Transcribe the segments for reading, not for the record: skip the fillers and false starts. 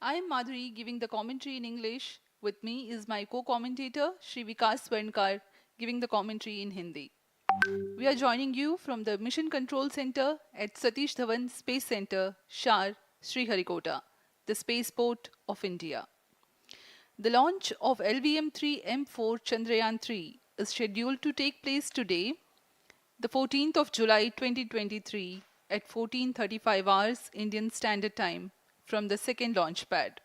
I am Madhuri giving the commentary in English. With me is my co-commentator Shri Vikas Swarnkar giving the commentary in Hindi. We are joining you from the Mission Control Center at Satish Dhawan Space Center, SHAR, Sriharikota, the spaceport of India. The launch of LVM3-M4 Chandrayaan-3 is scheduled to take place today, the 14th of July 2023 at 14:35 hours Indian Standard Time from the second launch pad.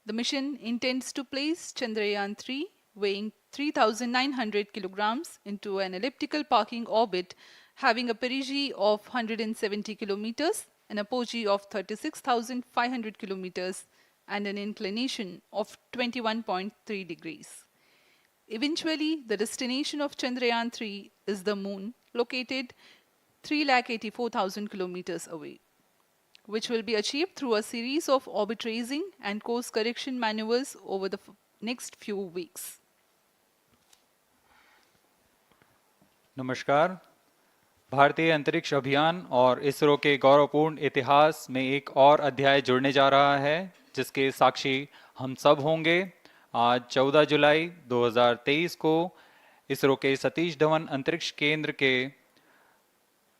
The mission intends to place Chandrayaan-3 weighing 3,900 kilograms into an elliptical parking orbit having a perigee of 170 kilometers, an apogee of 36,500 kilometers and an inclination of 21.3 degrees. Eventually, the destination of Chandrayaan-3 is the moon, located 384,000 kilometers away, which will be achieved through a series of orbit raising and course correction maneuvers over the next few weeks. नमस्कार। भारतीय अंतरिक्ष अभियान और इसरो के गौरवपूर्ण इतिहास में एक और अध्याय जुड़ने जा रहा है, जिसके साक्षी हम सब होंगे। आज 14 जुलाई 2023 को इसरो के सतीश धवन अंतरिक्ष केंद्र के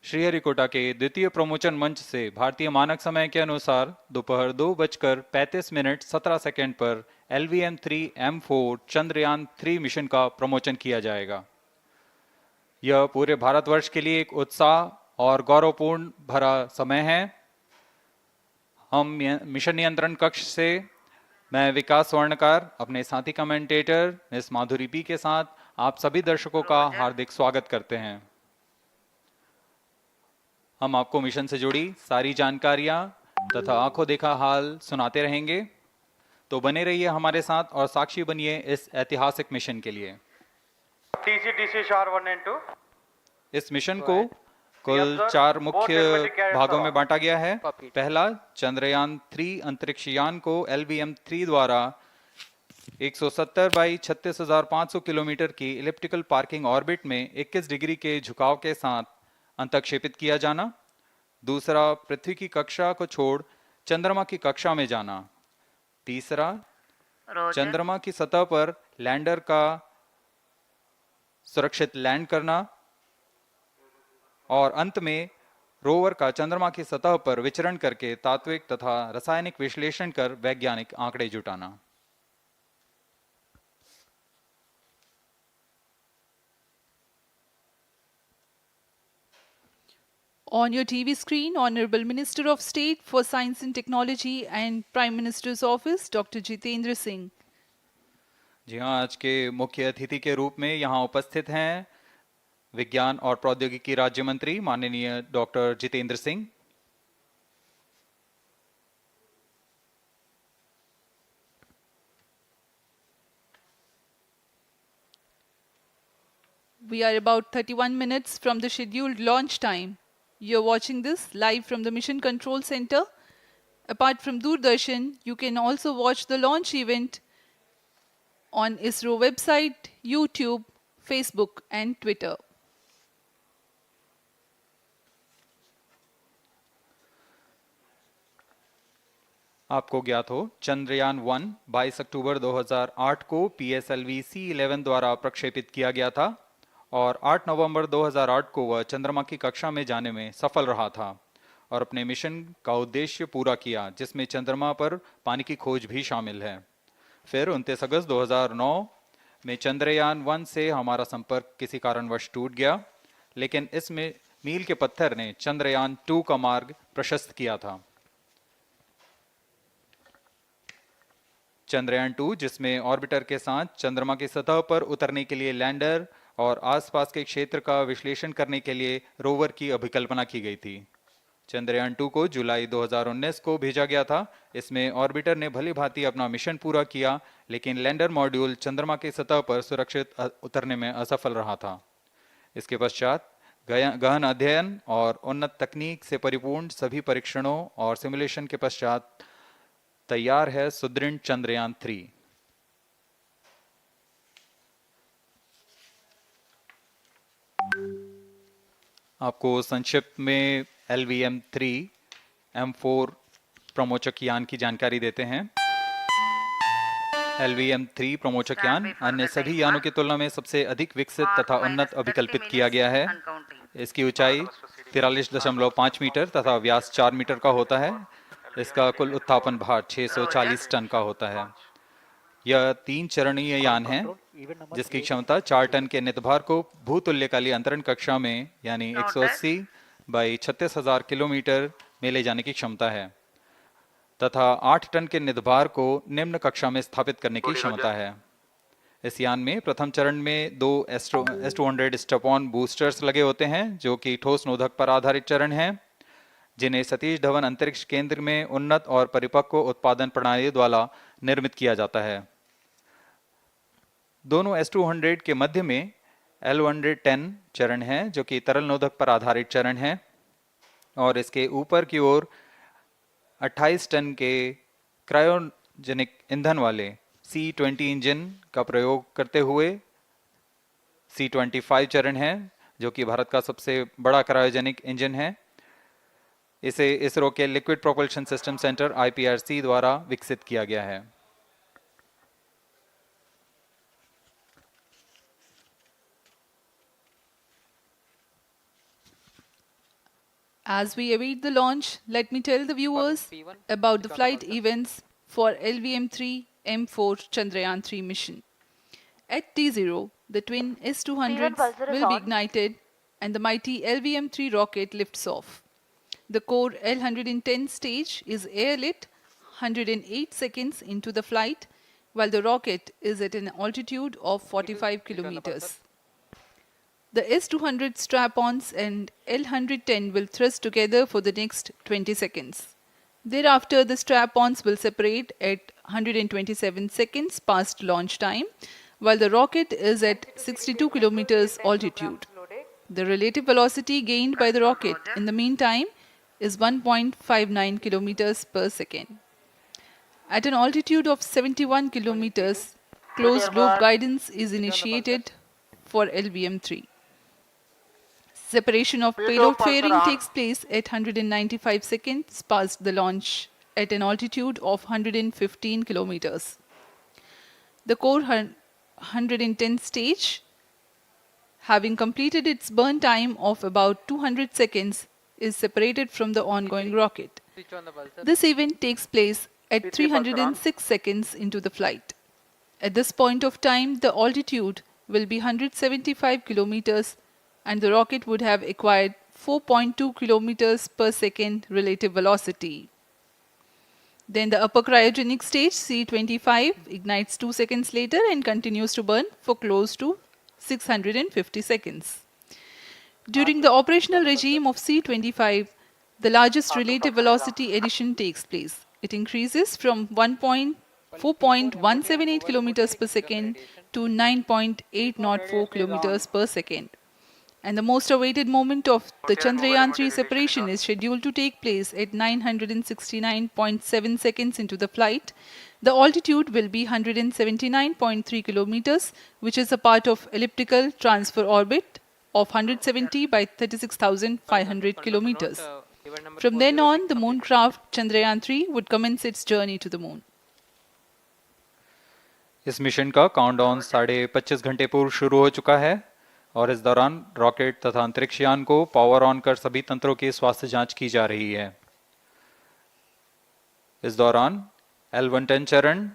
श्रीहरिकोटा के द्वितीय प्रमोचन मंच से भारतीय मानक समय के अनुसार दोपहर 2:35:17 पर LVM3-M4 चंद्रयान-3 मिशन का प्रमोचन किया जाएगा। यह पूरे भारतवर्ष के लिए एक उत्साह और गौरवपूर्ण भरा समय है। हम मिशन नियंत्रण कक्ष से मैं विकास स्वर्णकार अपने साथी कमेंटेटर मिस माधुरी पी के साथ आप सभी दर्शकों का हार्दिक स्वागत करते हैं। हम आपको मिशन से जुड़ी सारी जानकारियां तथा आंखों देखा हाल सुनाते रहेंगे, तो बने रहिए हमारे साथ और साक्षी बनिए इस ऐतिहासिक मिशन के लिए। TCDC SHAR 1 and 2। इस मिशन को कुल 4 मुख्य भागों में बांटा गया है। पहला, चंद्रयान-3 अंतरिक्ष यान को LVM-3 द्वारा 170 बाई 36,500 किलोमीटर की इलिप्टिकल पार्किंग ऑर्बिट में 21 डिग्री के झुकाव के साथ अंतक्षेपित किया जाना। दूसरा, पृथ्वी की कक्षा को छोड़ चंद्रमा की कक्षा में जाना। तीसरा, चंद्रमा की सतह पर लैंडर का सुरक्षित लैंड करना। और अंत में रोवर का चंद्रमा की सतह पर विचरण करके तात्विक तथा रासायनिक विश्लेषण कर वैज्ञानिक आंकड़े जुटाना। On your TV screen, Honorable Minister of State for Science and Technology and Prime Minister's Office, Dr. Jitendra Singh. जी हाँ, आज के मुख्य अतिथि के रूप में यहाँ उपस्थित हैं विज्ञान और प्रौद्योगिकी राज्य मंत्री माननीय doctor Jitendra Singh. We are about 31 minutes from the scheduled launch time. You're watching this live from the Mission Control Center. Apart from Doordarshan, you can also watch the launch event on ISRO website, YouTube, Facebook and Twitter. आपको ज्ञात हो, चंद्रयान-1 22 अक्टूबर 2008 को PSLV C11 द्वारा प्रक्षेपित किया गया था और 8 नवंबर 2008 को वह चंद्रमा की कक्षा में जाने में सफल रहा था और अपने मिशन का उद्देश्य पूरा किया, जिसमें चंद्रमा पर पानी की खोज भी शामिल है। फिर 29 अगस्त 2009 में चंद्रयान-1 से हमारा संपर्क किसी कारणवश टूट गया, लेकिन इसमें मील के पत्थर ने चंद्रयान-2 का मार्ग प्रशस्त किया था। चंद्रयान-2, जिसमें ऑर्बिटर के साथ चंद्रमा की सतह पर उतरने के लिए लैंडर और आसपास के क्षेत्र का विश्लेषण करने के लिए रोवर की अभिकल्पना की गई थी। चंद्रयान-2 को जुलाई 2019 को भेजा गया था। इसमें ऑर्बिटर ने भली भांति अपना मिशन पूरा किया, लेकिन लैंडर मॉड्यूल चंद्रमा की सतह पर सुरक्षित उतरने में असफल रहा था। इसके पश्चात गहन अध्ययन और उन्नत तकनीक से परिपूर्ण सभी परीक्षणों और सिमुलेशन के पश्चात तैयार है सुदृढ़ चंद्रयान-3। आपको संक्षिप्त में LVM3-M4 प्रमोचक यान की जानकारी देते हैं। LVM3 प्रमोचक यान अन्य सभी यानों की तुलना में सबसे अधिक विकसित तथा उन्नत अभिकल्पित किया गया है। इसकी ऊंचाई 43.5 मीटर तथा व्यास 4 मीटर का होता है। इसका कुल उत्थापन भार 640 टन का होता है। यह 3 चरणीय यान है जिसकी क्षमता 4 टन के नितभार को भूतुल्यकालीय अंतरण कक्षा में यानी 180 बाई 36,000 किलोमीटर में ले जाने की क्षमता है तथा 8 टन के नितभार को निम्न कक्षा में स्थापित करने की क्षमता है। इस यान में प्रथम चरण में 2 S200 स्टेप-ऑन बूस्टर्स लगे होते हैं जो कि ठोस नोदक पर आधारित चरण हैं, जिन्हें सतीश धवन अंतरिक्ष केंद्र में उन्नत और परिपक्व उत्पादन प्रणाली द्वारा निर्मित किया जाता है। दोनों S200 के मध्य में L110 चरण है जो कि तरल नोदक पर आधारित चरण है और इसके ऊपर की ओर 28 टन के क्रायोजेनिक ईंधन वाले C20 इंजन का प्रयोग करते हुए C25 चरण है जो कि भारत का सबसे बड़ा क्रायोजेनिक इंजन है। इसे इसरो के liquid propulsion system centre IPRC द्वारा विकसित किया गया है। As we await the launch, let me tell the viewers about the flight events for LVM3-M4 Chandrayaan-3 mission. At T0, the twin S200s will be ignited and the mighty LVM-3 rocket lifts off. The core L110 stage is airlit 108 seconds into the flight, while the rocket is at an altitude of 45 kilometers. The S200 strap-ons and L110 will thrust together for the next 20 seconds. Thereafter, the strap-ons will separate at 127 seconds past launch time, while the rocket is at 62 kilometers altitude. The relative velocity gained by the rocket in the meantime is 1.59 kilometers per second. At an altitude of 71 kilometers, closed loop guidance is initiated for LVM3. Separation of payload fairing takes place at 195 seconds past the launch at an altitude of 115 kilometers. The core 110 stage, having completed its burn time of about 200 seconds, is separated from the ongoing rocket. This event takes place at 306 seconds into the flight. At this point of time, the altitude will be 175 kilometers and the rocket would have acquired 4.2 kilometers per second relative velocity. Then the upper cryogenic stage C25 ignites 2 seconds later and continues to burn for close to 650 seconds. During the operational regime of C25, the largest relative velocity addition takes place. It increases from 4.178 kilometers per second to 9.804 kilometers per second. And the most awaited moment of the Chandrayaan-3 separation is scheduled to take place at 969.7 seconds into the flight. The altitude will be 179.3 kilometers, which is a part of elliptical transfer orbit of 170 by 36,500 kilometers. From then on, the mooncraft Chandrayaan-3 would commence its journey to the moon. इस mission का countdown 25.5 घंटे पूर्व शुरू हो चुका है और इस दौरान रॉकेट तथा अंतरिक्ष यान को पावर ऑन कर सभी तंत्रों की स्वास्थ्य जांच की जा रही है। इस दौरान L110 चरण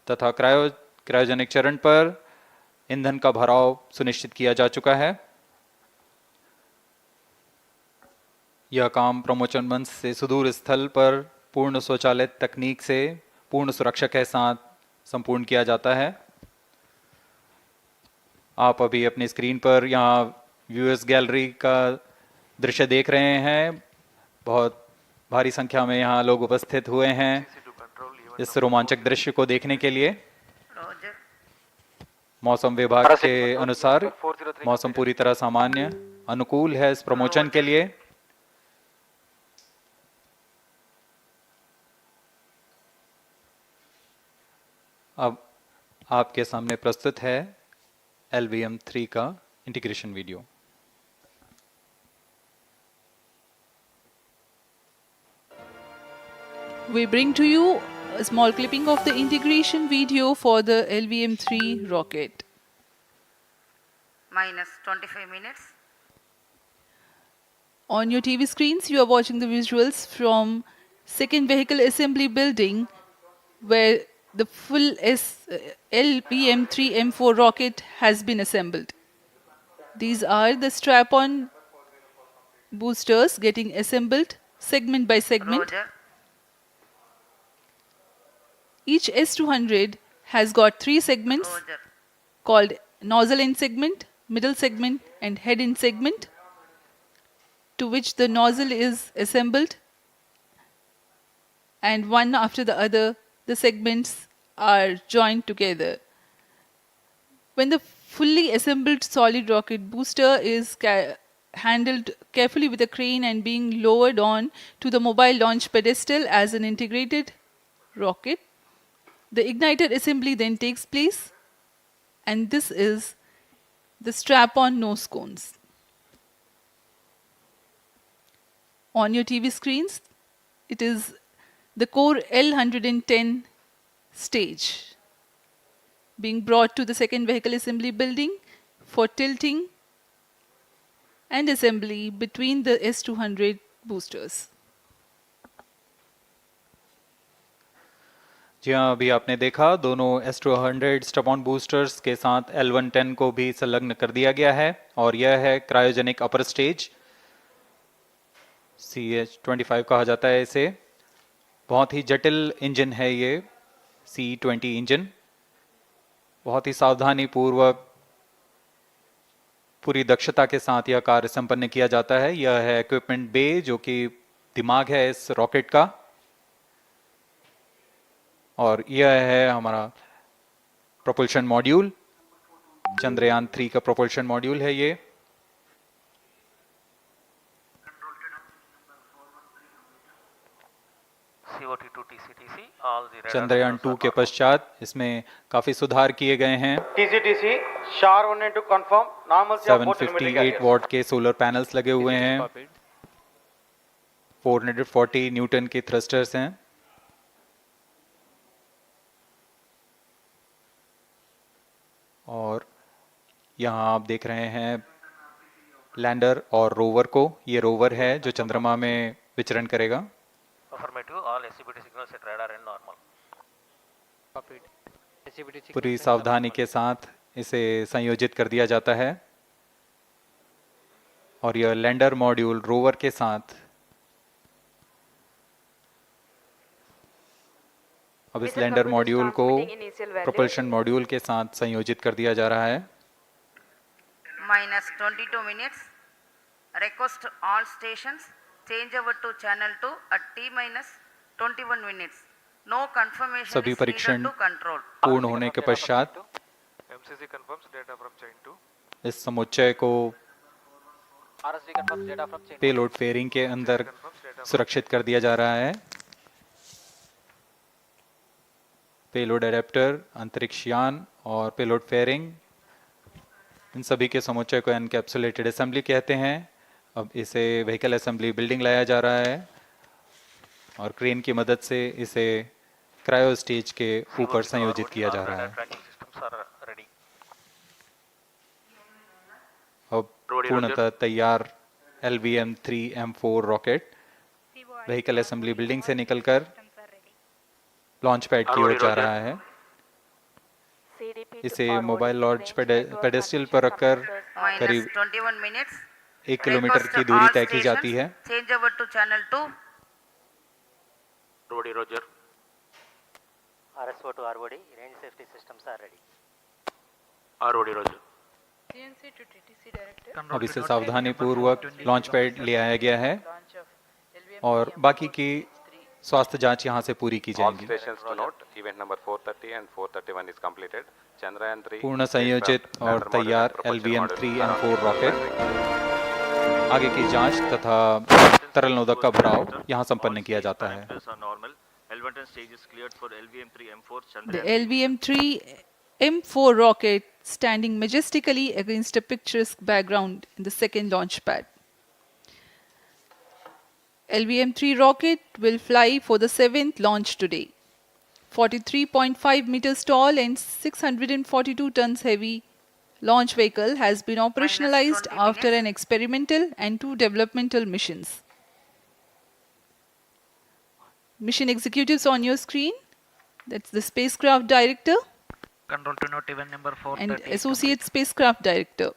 तथा क्रायोजेनिक चरण पर ईंधन का भराव सुनिश्चित किया जा चुका है। यह काम प्रमोचन मंच से सुदूर स्थल पर पूर्ण स्वचालित तकनीक से पूर्ण सुरक्षा के साथ संपूर्ण किया जाता है। आप अभी अपनी स्क्रीन पर यहाँ व्यूअर्स गैलरी का दृश्य देख रहे हैं। बहुत भारी संख्या में यहाँ लोग उपस्थित हुए हैं इस रोमांचक दृश्य को देखने के लिए। मौसम विभाग के अनुसार मौसम पूरी तरह सामान्य अनुकूल है इस प्रमोचन के लिए। अब आपके सामने प्रस्तुत है LVM3 का integration video. we bring to you a small clipping of the integration video for the LVM3 rocket. Minus 25 minutes. On your TV screens, you are watching the visuals from second vehicle assembly building where the full LVM3-M4 rocket has been assembled. These are the strap-on boosters getting assembled segment by segment. Roger. Each S200 has got 3 segments Roger. called nozzle end segment, middle segment and head end segment, to which the nozzle is assembled, and one after the other the segments are joined together. When the fully assembled solid rocket booster is handled carefully with a crane and being lowered on to the mobile launch pedestal as an integrated rocket, the igniter assembly then takes place, and this is the strap-on nose cones. On your TV screens, it is the core L110 stage being brought to the second vehicle assembly building for tilting and assembly between the S200 boosters. जी हाँ, अभी आपने देखा दोनों S200 stub-on boosters के साथ L110 को भी संलग्न कर दिया गया है और यह है क्रायोजेनिक अपर स्टेज, CH25 कहा जाता है इसे। बहुत ही जटिल इंजन है ये C20 इंजन। बहुत ही सावधानी पूर्वक पूरी दक्षता के साथ यह कार्य संपन्न किया जाता है। यह है इक्विपमेंट बे, जो कि दिमाग है इस रॉकेट का, और यह है हमारा प्रोपल्शन मॉड्यूल, चंद्रयान 3 का प्रोपल्शन मॉड्यूल है ये। चंद्रयान 2 के पश्चात इसमें काफी सुधार किए गए हैं। TCTC SHAR 1 and 2 confirm normalcy of both telemetry 758 carriers. What के सोलर पैनल्स लगे हुए हैं, 440 न्यूटन के थ्रस्टर्स हैं। और यहाँ आप देख रहे हैं लैंडर और रोवर को। ये रोवर है जो चंद्रमा में विचरण करेगा। पूरी सावधानी के साथ इसे संयोजित कर दिया जाता है और यह लैंडर मॉड्यूल रोवर के साथ अब इस लैंडर मॉड्यूल को प्रोपल्शन मॉड्यूल के साथ संयोजित कर दिया जा रहा है। Minus 22 minutes. Request all stations change over to channel 2 at T minus 21 minutes. No confirmation सभी is needed परीक्षण to control. पूर्ण होने के पश्चात MCC confirms data from chain 2. इस समुच्चय को पेलोड फेयरिंग के अंदर सुरक्षित कर दिया जा रहा है। पेलोड एडेप्टर, अंतरिक्ष यान और पेलोड फेयरिंग, इन सभी के समुच्चय को एनकैप्सुलेटेड असेंबली कहते हैं। अब इसे व्हीकल असेंबली बिल्डिंग लाया जा रहा है और क्रेन की मदद से इसे क्रायो स्टेज के ऊपर संयोजित किया जा रहा है। अब पूर्णतः तैयार LVM3-M4 rocket vehicle assembly building से निकलकर लॉन्च पैड की ओर जा रहा है। इसे मोबाइल लॉन्च पेडेस्टल पर रखकर Minus करीब 21 minutes. 1 किलोमीटर Request की दूरी all तय की जाती stations है। change over to channel 2. Roger. RSO to ROD, range safety systems are ready. Roger. CNC to TTC director. अब इसे सावधानी पूर्वक लॉन्च पैड ले आया गया है और बाकी की स्वास्थ्य जांच यहां से पूरी की All जाएगी। stations to note, event number 430 and 431 is completed. Chandrayaan 3 पूर्ण संयोजित और तैयार LVM3-M4 रॉकेट। आगे की जांच तथा तरल नोदक का भराव यहां संपन्न किया जाता है। The LVM3-M4 rocket standing majestically against a picturesque background in the second launch pad. LVM-3 rocket will fly for the 7th launch today. 43.5 meters tall and 642 tons heavy launch vehicle has been operationalized 20 after minutes. an experimental and 2 developmental missions. Mission executives on your screen. That's the spacecraft director Control to note event number 430 and is associate complete. spacecraft director.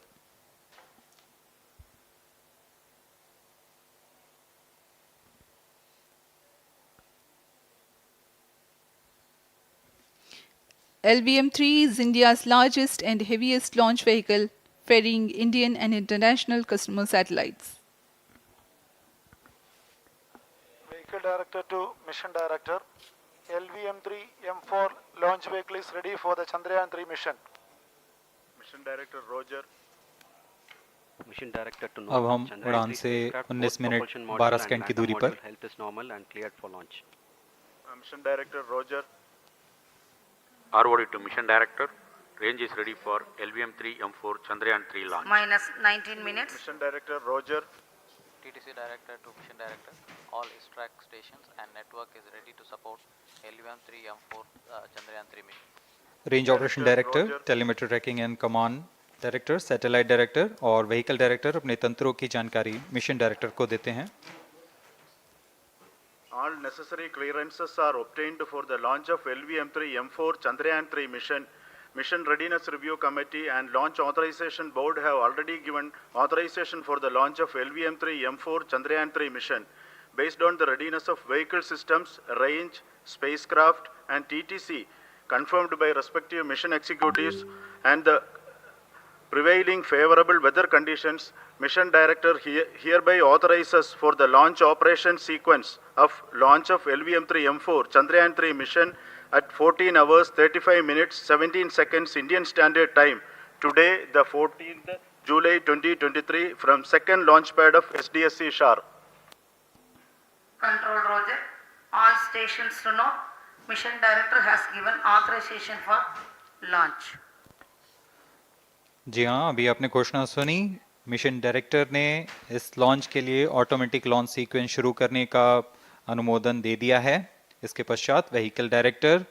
LVM-3 is India's largest and heaviest launch vehicle, ferrying Indian and international customer satellites. Vehicle Director to Mission Director. LVM3-M4 launch vehicle is ready for the Chandrayaan-3 mission. Mission Director Roger. Mission Director to अब हम Chandrayaan-3 उड़ान से spacecraft, 19 both minute propulsion module 12 and second की lander दूरी पर module health is normal and cleared for launch. Mission Director Roger. ROD to Mission Director. Range is ready for LVM3-M4 Chandrayaan-3 launch. Minus 19 minutes. Mission Director Roger. TTC Director to Mission Director. All ISTRAC stations and network is ready to support LVM3-M4 Chandrayaan-3 mission. Range operation director, telemetry tracking and command director, satellite director और vehicle director अपने तंत्रों की जानकारी mission director को देते हैं. All necessary clearances are obtained for the launch of LVM3-M4 Chandrayaan-3 mission. Mission Readiness Review Committee and Launch Authorization Board have already given authorization for the launch of LVM3-M4 Chandrayaan-3 mission. Based on the readiness of vehicle systems, range, spacecraft and TTC confirmed by respective mission executives and the prevailing favorable weather conditions, Mission Director hereby authorizes for the launch operation sequence of launch of LVM3-M4 Chandrayaan-3 mission at 14 hours 35 minutes 17 seconds Indian Standard Time today, the 14th July 2023 from second launch pad of SDSC SHAR. Control Roger. All stations to know. Mission Director has given authorization for launch. जी हाँ, अभी आपने घोषणा सुनी. Mission director ने इस launch के लिए automatic launch sequence शुरू करने का अनुमोदन दे दिया है. इसके पश्चात vehicle director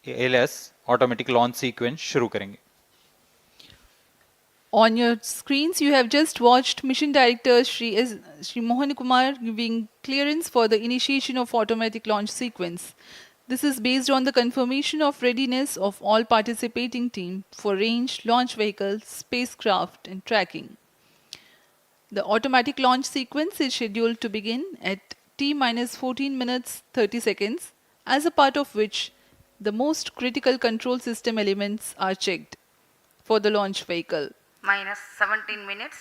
LS automatic launch sequence शुरू करेंगे. On your screens, you have just watched Mission Director Shri Mohan Kumar giving clearance for the initiation of automatic launch sequence. This is based on the confirmation of readiness of all participating team for range, launch vehicles, spacecraft and tracking. The automatic launch sequence is scheduled to begin at T-14 minutes 30 seconds, as a part of which the most critical control system elements are checked for the launch vehicle. Minus 17 minutes.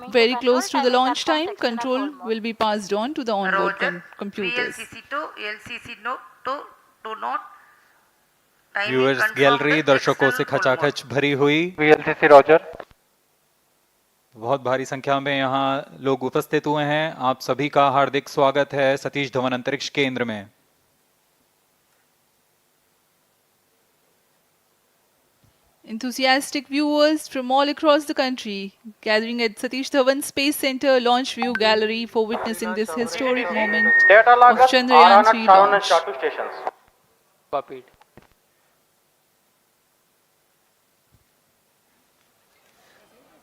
Very close to the launch time, control will be passed on to the onboard Roger. computers. VLCC to LCC to note. Timing viewers confirmed, gallery दर्शकों से external full खचाखच भरी हुई. VLCC Roger. बहुत भारी संख्या में यहाँ लोग उपस्थित हुए हैं. आप सभी का हार्दिक स्वागत है सतीश धवन अंतरिक्ष केंद्र में. Enthusiastic viewers from all across the country gathering at Satish Dhawan Space Center Launch View Gallery for witnessing this historic moment Data of logger Chandrayaan-3 SHAR and launch. SHAR2 stations. Copied.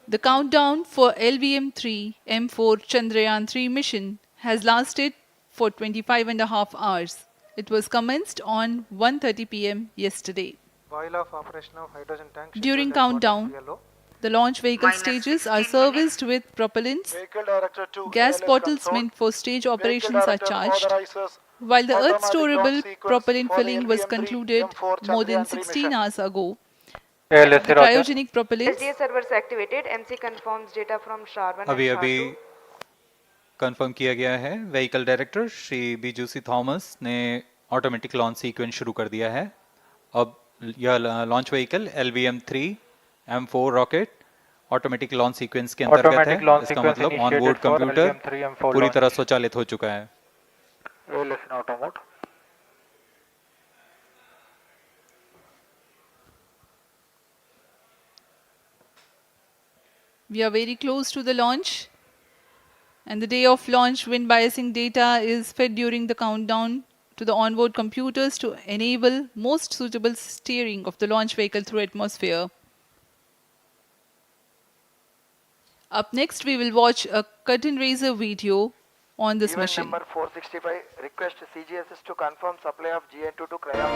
The countdown for LVM3-M4 Chandrayaan-3 mission has lasted for 25.5 hours. It was commenced on 1:30 p.m. yesterday. While of operation of hydrogen tank. During countdown, the launch vehicle Minus stages 16 are serviced with propellants. Vehicle Director to Gas ALS bottles control. meant for stage Vehicle operations are Director charged, authorizes while the Earth automatic storable launch sequence propellant for the filling was LVM3 concluded M4 more than Chandrayaan-3 16 mission. hours ago. LSC The Roger. cryogenic propellants SDS servers activated. MC confirms data from SHAR1 and अभी अभी SHAR2. Confirm किया गया है. Vehicle director Shri बीजूसी Thomas ने automatic launch sequence शुरू कर दिया है. अब यह launch vehicle LVM3-M4 rocket automatic launch sequence के अंतर्गत है. Automatic launch इसका sequence मतलब initiated onboard for computer LVM3-M4 पूरी launch. तरह स्वचालित हो चुका है. ALS in auto mode. We are very close to the launch, And the day of launch, wind biasing data is fed during the countdown to the onboard computers to enable most suitable steering of the launch vehicle through atmosphere. Up next, we will watch a curtain raiser video on this mission. Number 465, request CGSS to confirm supply of GN2 to cryo.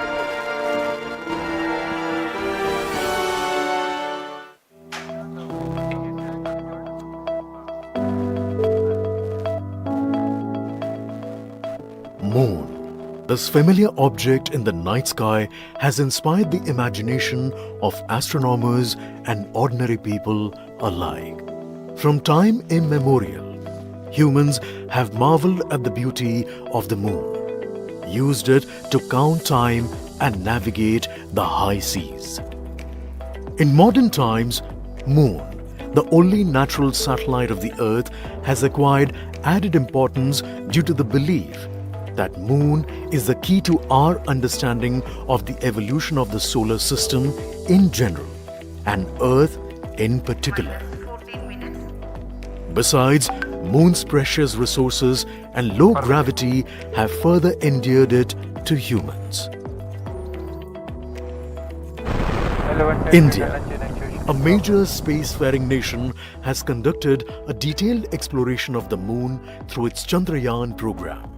Moon. This familiar object in the night sky has inspired the imagination of astronomers and ordinary people alike. From time immemorial, humans have marveled at the beauty of the moon, used it to count time and navigate the high seas. In modern times, Moon, the only natural satellite of the Earth, has acquired added importance due to the belief that Moon is the key to our understanding of the evolution of the solar system in general and Earth in particular. Besides, Moon's precious resources and low gravity have further endeared it to humans. India, a major spacefaring nation, has conducted a detailed exploration of the Moon through its Chandrayaan program.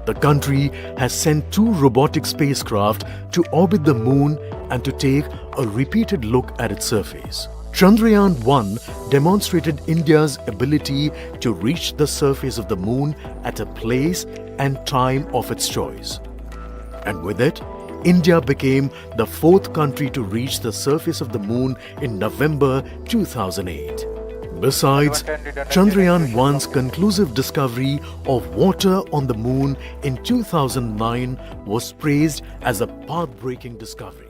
The country has sent 2 robotic spacecraft to orbit the Moon and to take a repeated look at its surface. Chandrayaan-1 demonstrated India's ability to reach the surface of the Moon at a place and time of its choice. And with it, India became the 4th country to reach the surface of the Moon in November 2008. Besides, Chandrayaan-1's conclusive discovery of water on the Moon in 2009 was praised as a path-breaking discovery.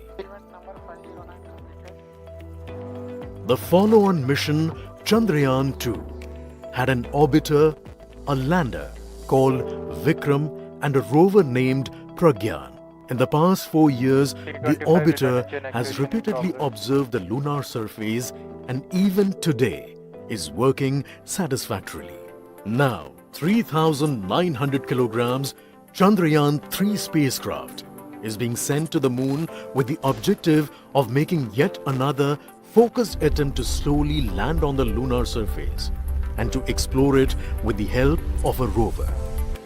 The follow-on mission, Chandrayaan-2, had an orbiter, a lander called Vikram, and a rover named Pragyan. In the past 4 years, the orbiter has repeatedly observed the lunar surface and even today is working satisfactorily. Now, 3,900 kilograms Chandrayaan-3 spacecraft is being sent to the Moon with the objective of making yet another focused attempt to slowly land on the lunar surface and to explore it with the help of a rover.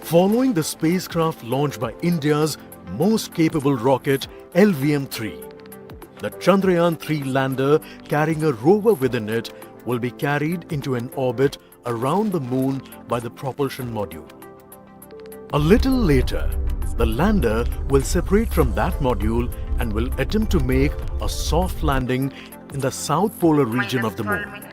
Following the spacecraft launched by India's most capable rocket, LVM3, the Chandrayaan-3 lander carrying a rover within it will be carried into an orbit around the Moon by the propulsion module. A little later, the lander will separate from that module and will attempt to make a soft landing in the south polar region of the Moon.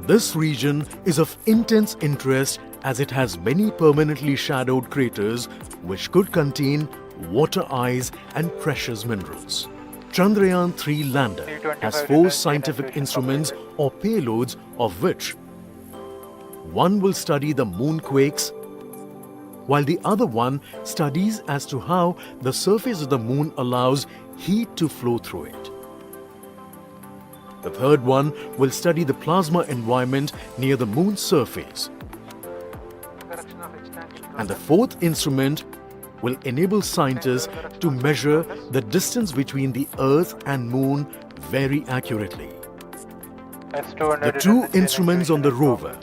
This region is of intense interest as it has many permanently shadowed craters which could contain water ice and precious minerals. Chandrayaan-3 lander has 4 scientific instruments or payloads, of which one will study the moonquakes, while the other one studies as to how the surface of the Moon allows heat to flow through it. The third one will study the plasma environment near the Moon's surface. And the 4th instrument will enable scientists to measure the distance between the Earth and Moon very accurately. The 2 instruments on the rover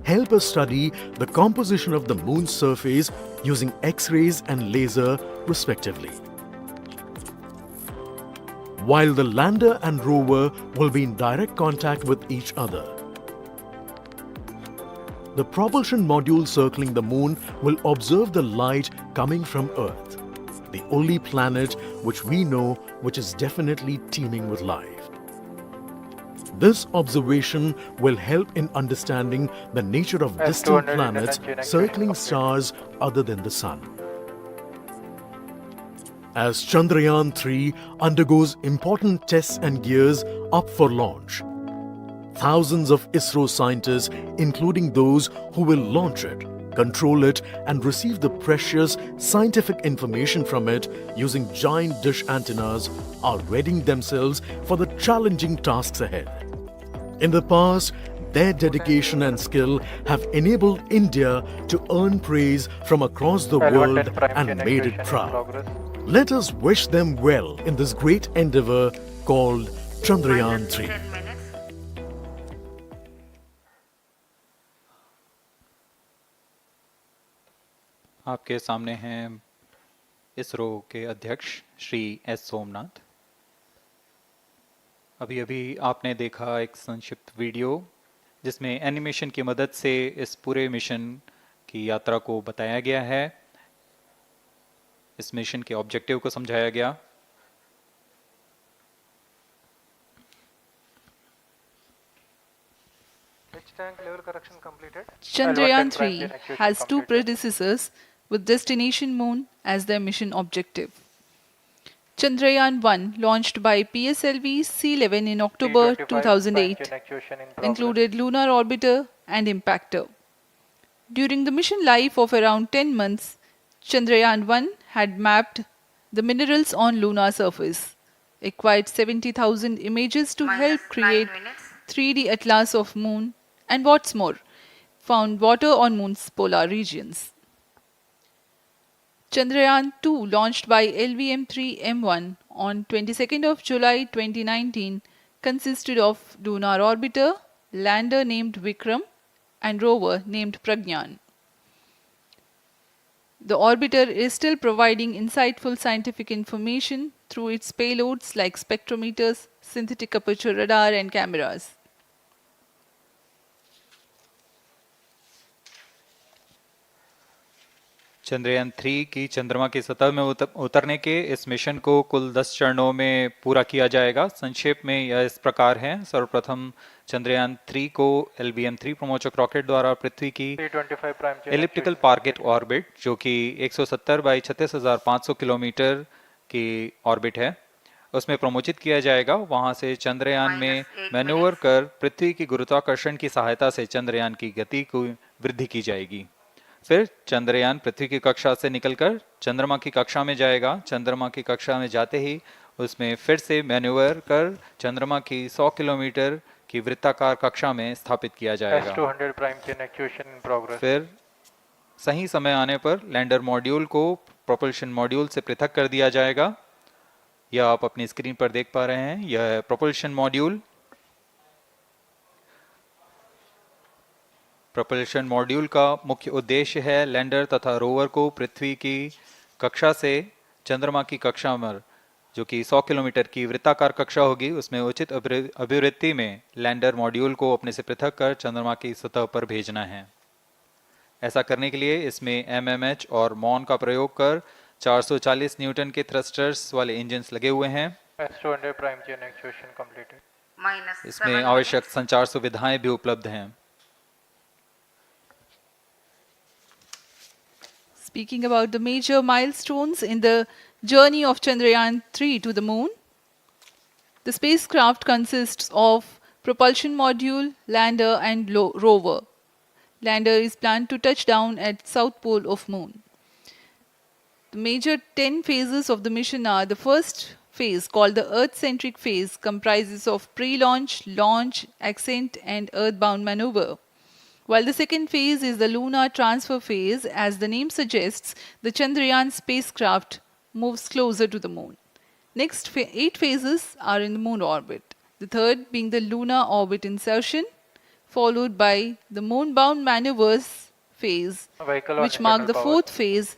help us study the composition of the Moon's surface using X-rays and laser respectively. While the lander and rover will be in direct contact with each other, the propulsion module circling the Moon will observe the light coming from Earth, the only planet which we know which is definitely teeming with life. This observation will help in understanding the nature of distant planets circling stars other than the Sun. As Chandrayaan-3 undergoes important tests and gears up for launch, thousands of ISRO scientists, including those who will launch it, control it, and receive the precious scientific information from it using giant dish antennas, are readying themselves for the challenging tasks ahead. In the past, Their dedication and skill have enabled India to earn praise from across the world and made it proud. Let us wish them well in this great endeavor called Chandrayaan-3. 10 minutes. आपके सामने हैं इसरो के अध्यक्ष Shri S Somnath. अभी अभी आपने देखा एक संक्षिप्त वीडियो जिसमें एनिमेशन की मदद से इस पूरे मिशन की यात्रा को बताया गया है, इस मिशन के ऑब्जेक्टिव को समझाया गया। Chandrayaan-3 has two predecessors with destination moon as their mission objective. Chandrayaan-1, launched by PSLV C-11 in October 2008, included lunar orbiter and impactor. During the mission life of around 10 months, Chandrayaan-1 had mapped the minerals on lunar surface, acquired 70,000 images to help create 3D atlas of moon, and what's more, found water on moon's polar regions. Chandrayaan-2, launched by LVM3-M1 on 22nd of July 2019, consisted of lunar orbiter, lander named Vikram, and rover named Pragyan. The orbiter is still providing insightful scientific information through its payloads like spectrometers, synthetic aperture radar, and cameras. Chandrayaan 3 की चंद्रमा की सतह में उतरने के इस mission को कुल 10 चरणों में पूरा किया जाएगा। संक्षेप में यह इस प्रकार है। सर्वप्रथम चंद्रयान 3 को LVM3 प्रमोचक रॉकेट द्वारा पृथ्वी की एलिप्टिकल टारगेट ऑर्बिट, जो कि 170 बाई 36,500 किलोमीटर की ऑर्बिट है, उसमें प्रमोचित किया जाएगा। वहां से चंद्रयान में मैन्यूवर कर पृथ्वी की गुरुत्वाकर्षण की सहायता से चंद्रयान की गति को वृद्धि की जाएगी। फिर चंद्रयान पृथ्वी की कक्षा से निकलकर चंद्रमा की कक्षा में जाएगा। चंद्रमा की कक्षा में जाते ही उसमें फिर से मैन्यूवर कर चंद्रमा की 100 किलोमीटर की वृत्ताकार कक्षा में स्थापित किया जाएगा। फिर सही समय आने पर लैंडर मॉड्यूल को प्रोपल्शन मॉड्यूल से पृथक कर दिया जाएगा। यह आप अपनी स्क्रीन पर देख पा रहे हैं, यह है प्रोपल्शन मॉड्यूल। प्रोपल्शन मॉड्यूल का मुख्य उद्देश्य है लैंडर तथा रोवर को पृथ्वी की कक्षा से चंद्रमा की कक्षा में, जो कि 100 किलोमीटर की वृत्ताकार कक्षा होगी, उसमें उचित अभिवृत्ति में लैंडर मॉड्यूल को अपने से पृथक कर चंद्रमा की सतह पर भेजना है। ऐसा करने के लिए इसमें MMH और मॉन का प्रयोग कर 440 न्यूटन के थ्रस्टर्स वाले इंजन्स लगे हुए हैं। इसमें आवश्यक संचार सुविधाएं भी उपलब्ध हैं। Speaking about the major milestones in the journey of Chandrayaan-3 to the moon, the spacecraft consists of propulsion module, lander, and rover. Lander is planned to touch down at south pole of moon. The major 10 phases of the mission are: the first phase, called the Earth-centric phase, comprises of pre-launch, launch, ascent, and earthbound maneuver. While the second phase is the lunar transfer phase, as the name suggests, the Chandrayaan spacecraft moves closer to the moon. Next 8 phases are in the moon orbit, the third being the lunar orbit insertion, followed by the moon-bound maneuvers phase, which mark the fourth phase.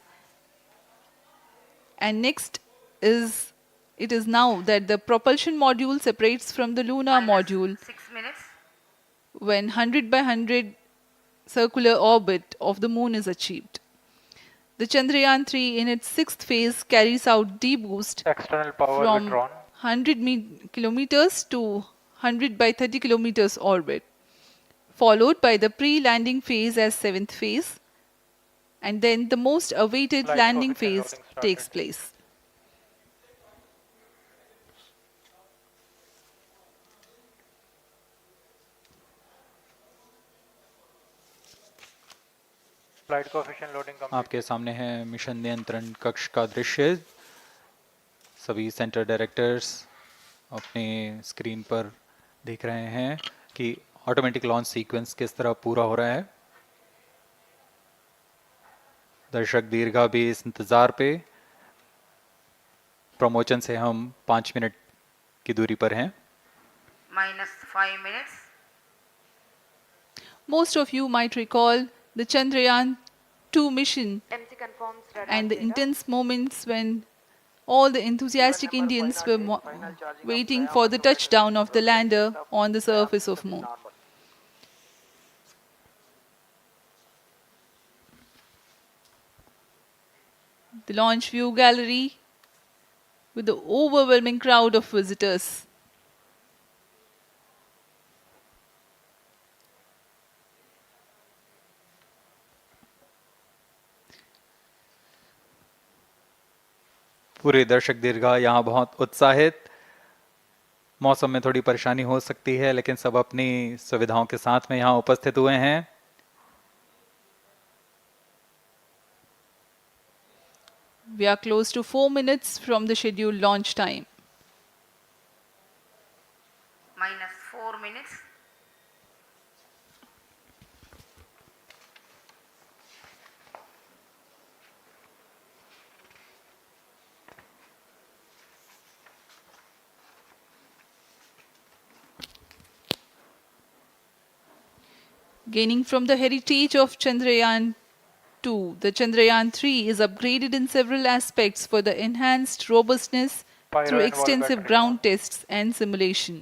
And next it is now that the propulsion module separates from the lunar module 6 minutes. when 100 by 100 circular orbit of the moon is achieved. The Chandrayaan-3 in its 6th phase carries out D-boost from 100 kilometers to 100 by 30 kilometers orbit, followed by the pre-landing phase as 7th phase, and then the most awaited landing phase takes place. आपके सामने है mission नियंत्रण कक्ष का दृश्य। सभी centre directors अपने screen पर देख रहे हैं कि ऑटोमेटिक लॉन्च सीक्वेंस किस तरह पूरा हो रहा है। दर्शक दीर्घा भी इस इंतजार पे। प्रमोशन से हम 5 मिनट की दूरी पर हैं। -5 minutes. Most of you might recall the Chandrayaan-2 mission MC confirms radar and the data. intense moments when all the enthusiastic Indians were waiting for the touchdown of the lander on the surface of Moon. The launch view gallery with the overwhelming crowd of visitors. पूरे दर्शक दीर्घा यहाँ बहुत उत्साहित। मौसम में थोड़ी परेशानी हो सकती है लेकिन सब अपनी सुविधाओं के साथ में यहाँ उपस्थित हुए हैं। We are close to 4 minutes from the scheduled launch time. -4 minutes. Gaining from the heritage of Chandrayaan-2, the Chandrayaan-3 is upgraded in several aspects for the enhanced robustness through extensive ground tests and simulation.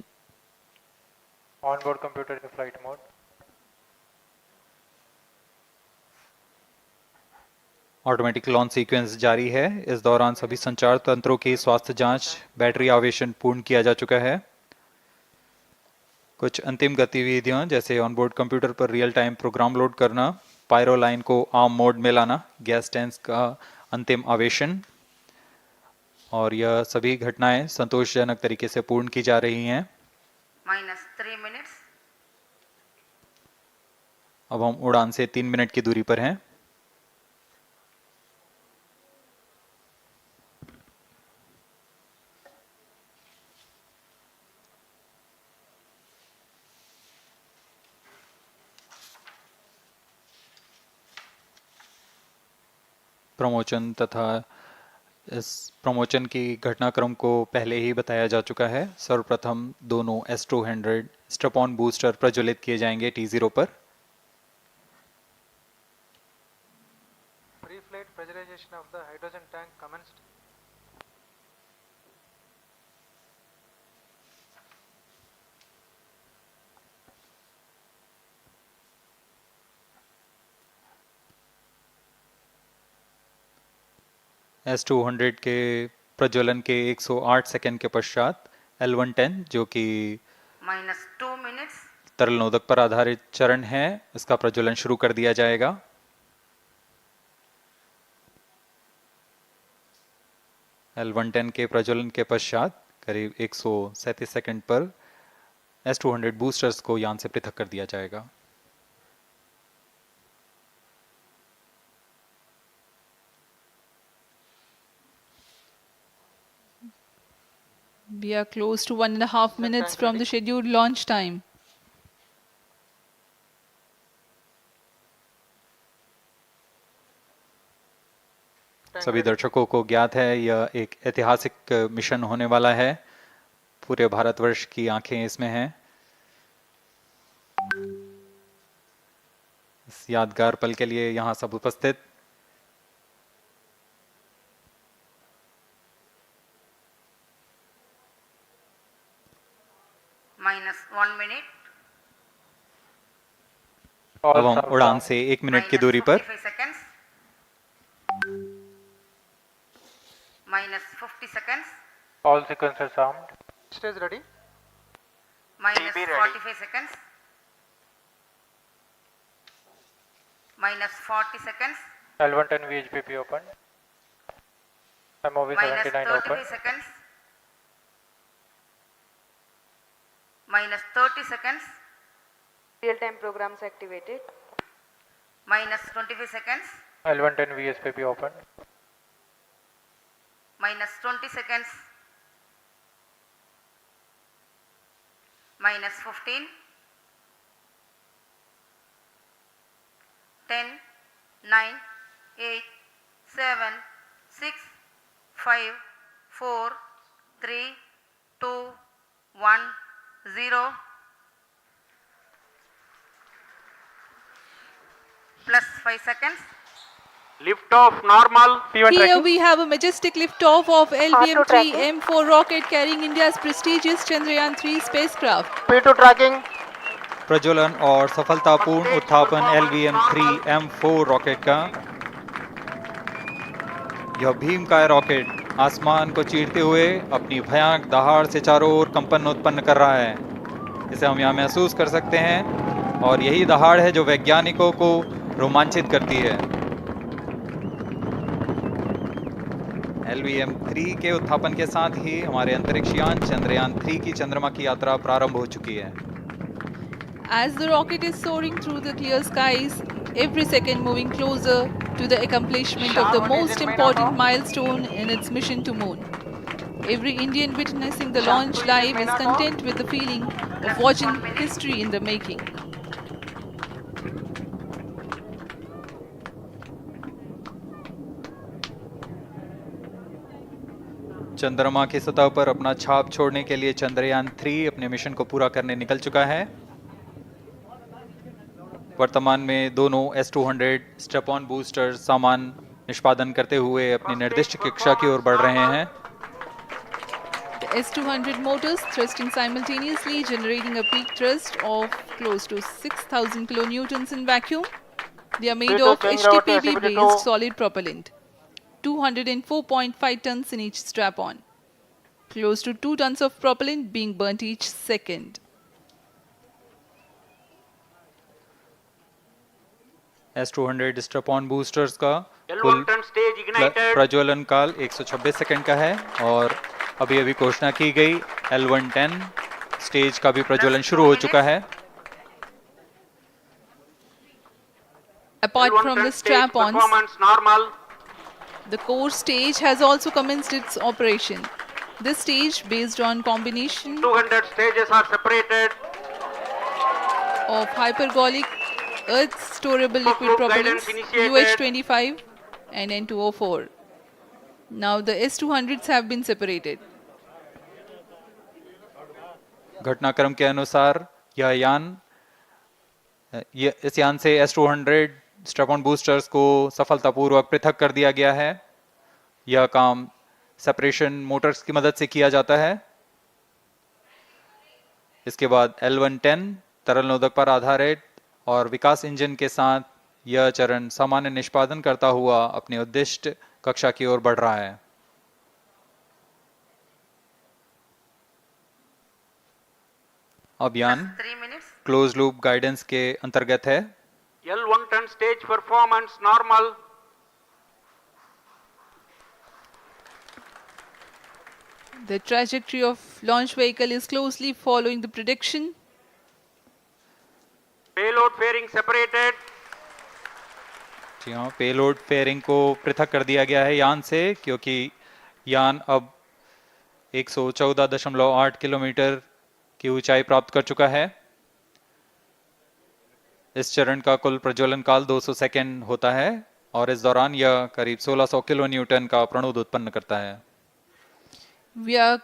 Onboard computer in flight mode. Automatic launch sequence जारी है। इस दौरान सभी संचार तंत्रों की स्वास्थ्य जांच, बैटरी आवेशन पूर्ण किया जा चुका है। कुछ अंतिम गतिविधियां जैसे ऑनबोर्ड कंप्यूटर पर रियल टाइम प्रोग्राम लोड करना, पायरो लाइन को आर्म मोड में लाना, गैस टैंक का अंतिम आवेशन, और यह सभी घटनाएं संतोषजनक तरीके से पूर्ण की जा रही हैं। -3 minutes. अब हम उड़ान से 3 मिनट की दूरी पर हैं। प्रमोशन तथा इस प्रमोशन की घटनाक्रम को पहले ही बताया जा चुका है। सर्वप्रथम दोनों S200 स्ट्रप-ऑन बूस्टर प्रज्वलित किए जाएंगे T0 पर। Pre-flight pressurization of the hydrogen tank commenced. S200 के प्रज्वलन के 108 सेकंड के पश्चात L110 जो कि -2 minutes. तरल नोदक पर आधारित चरण है, इसका प्रज्वलन शुरू कर दिया जाएगा। L110 के प्रज्वलन के पश्चात करीब 137 सेकंड पर S200 बूस्टर्स को यान से पृथक कर दिया जाएगा। We are close to 1.5 minutes from the scheduled launch time. सभी दर्शकों को ज्ञात है यह एक ऐतिहासिक मिशन होने वाला है। पूरे भारतवर्ष की आंखें इसमें हैं। इस यादगार पल के लिए यहाँ सब उपस्थित। -1 minute. अब हम उड़ान से 1 मिनट की दूरी पर। -45 seconds. -50 seconds. All sequences armed. Stage ready. -45 seconds. -40 seconds. L110 VHPP open. MOV 79 -33 open. seconds. -30 seconds. Real-time programs activated. -25 seconds. L110 VSPP open. -20 seconds. -15. 10, 9, 8, 7, 6, 5, 4, 3, 2, 1, 0. Plus 5 seconds. Lift off normal. Here we have a majestic liftoff of LVM3-M4 rocket carrying India's prestigious Chandrayaan-3 spacecraft. P2 tracking. प्रज्वलन और सफलतापूर्ण उत्थापन LVM3-M4 rocket का। यह भीमकाय rocket आसमान को चीरते हुए अपनी भयानक दहाड़ से चारों ओर कंपन उत्पन्न कर रहा है। इसे हम यहाँ महसूस कर सकते हैं और यही दहाड़ है जो वैज्ञानिकों को रोमांचित करती है। LVM3 के उत्थापन के साथ ही हमारे अंतरिक्ष यान चंद्रयान-3 की चंद्रमा की यात्रा प्रारंभ हो चुकी है। As the rocket is soaring through the clear skies, every second moving closer to the accomplishment of the most important milestone in its mission to moon. Every Indian witnessing the launch live is content with the feeling of watching history in the making. चंद्रमा की सतह पर अपना छाप छोड़ने के लिए चंद्रयान-3 अपने मिशन को पूरा करने निकल चुका है। वर्तमान में दोनों S-200 स्टेप ऑन बूस्टर सामान निष्पादन करते हुए अपनी निर्दिष्ट कक्षा की ओर बढ़ रहे हैं। The S-200 motors thrusting simultaneously, generating a peak thrust of close to 6,000 kilonewtons in vacuum. They are made of HTPB-based solid propellant, 204.5 tons in each strap-on. Close to 2 tons of propellant being burnt each second. S-200 step on boosters का कुल प्रज्वलन काल 126 second का है और अभी अभी घोषणा की गई L110 स्टेज का भी प्रज्वलन शुरू हो चुका है। Apart from the strap-ons, the core stage has also commenced its operation. This stage, based on combination 200 stages are separated. of hypergolic earth storable liquid propellants UH-25 and N2O4. Now the S-200s have been separated. घटनाक्रम के अनुसार इस यान से S-200 step on boosters को सफलतापूर्वक पृथक कर दिया गया है। यह काम सेपरेशन मोटर्स की मदद से किया जाता है। इसके बाद L110 तरल नोदक पर आधारित और विकास इंजन के साथ यह चरण सामान्य निष्पादन करता हुआ अपनी उद्दिष्ट कक्षा की ओर बढ़ रहा है। अब यान क्लोज लूप गाइडेंस के अंतर्गत है। L110 stage performance normal. The trajectory of launch vehicle is closely following the prediction. Payload fairing separated. जी हाँ, पेलोड फेयरिंग को पृथक कर दिया गया है यान से, क्योंकि यान अब 114.8 किलोमीटर की ऊंचाई प्राप्त कर चुका है। इस चरण का कुल प्रज्वलन काल 200 सेकेंड होता है और इस दौरान यह करीब 1600 किलो न्यूटन का प्रणोद उत्पन्न करता है। We are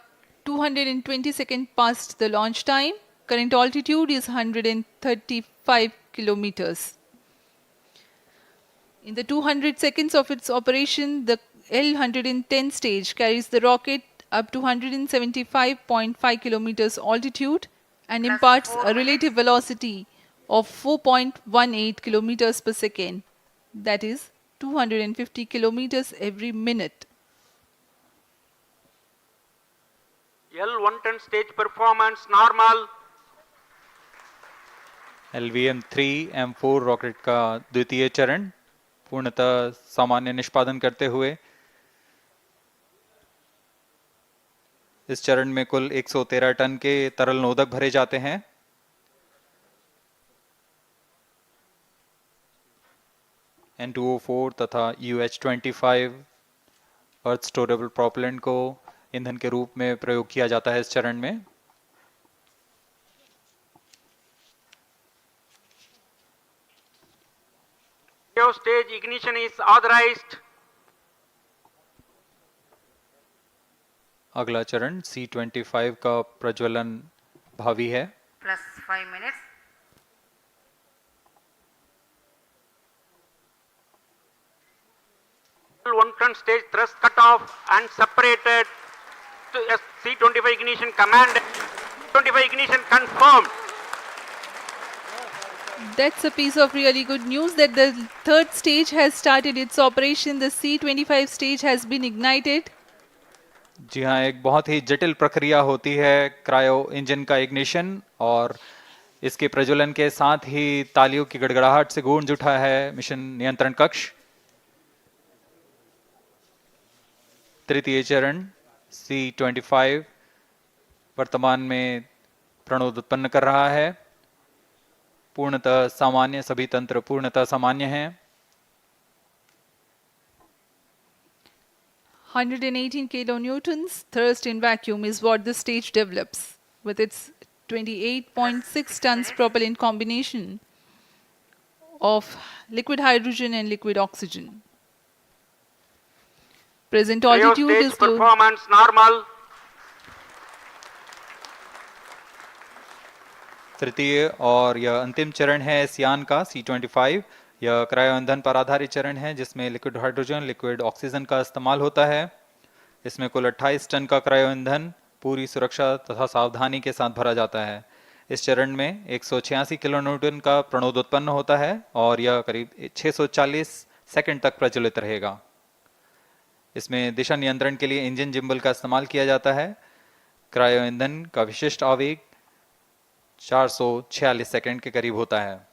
220 seconds past the launch time. Current altitude is 135 kilometers. In the 200 seconds of its operation, the L110 stage carries the rocket up to 175.5 kilometers altitude and imparts a relative velocity of 4.18 kilometers per second, that is 250 kilometers every minute. L110 stage performance normal. LVM3-M4 rocket का द्वितीय चरण पूर्णतः सामान्य निष्पादन करते हुए इस चरण में कुल 113 टन के तरल नोदक भरे जाते हैं। N2O4 तथा UH-25 अर्थ स्टोरेबल प्रोपेलेंट को ईंधन के रूप में प्रयोग किया जाता है इस चरण में। Cryo stage ignition is authorized. अगला चरण C25 का प्रज्वलन भावी है। plus 5 minutes. One ton stage thrust cut off and separated to C25 ignition command. 25 ignition confirmed. That's a piece of really good news that the third stage has started its operation. The C25 stage has been ignited. जी हाँ, एक बहुत ही जटिल प्रक्रिया होती है cryo engine का ignition, और इसके प्रज्वलन के साथ ही तालियों की गड़गड़ाहट से गूंज उठा है मिशन नियंत्रण कक्ष। तृतीय चरण C25 वर्तमान में प्रणोद उत्पन्न कर रहा है। पूर्णतः सामान्य, सभी तंत्र पूर्णतः सामान्य हैं। 118 kilonewtons thrust in vacuum is what the stage develops with its 28.6 tons propellant combination of liquid hydrogen and liquid oxygen. Present altitude is performance normal. तृतीय और यह अंतिम चरण है इस यान का C25। यह क्रायो ईंधन पर आधारित चरण है जिसमें लिक्विड हाइड्रोजन, लिक्विड ऑक्सीजन का इस्तेमाल होता है। इसमें कुल 28 टन का क्रायो ईंधन पूरी सुरक्षा तथा सावधानी के साथ भरा जाता है। इस चरण में 186 किलोन्यूटन का प्रणोद उत्पन्न होता है और यह करीब 640 सेकंड तक प्रज्वलित रहेगा। इसमें दिशा नियंत्रण के लिए इंजन जिम्बल का इस्तेमाल किया जाता है। क्रायो ईंधन का विशिष्ट आवेग 446 सेकंड के करीब होता है।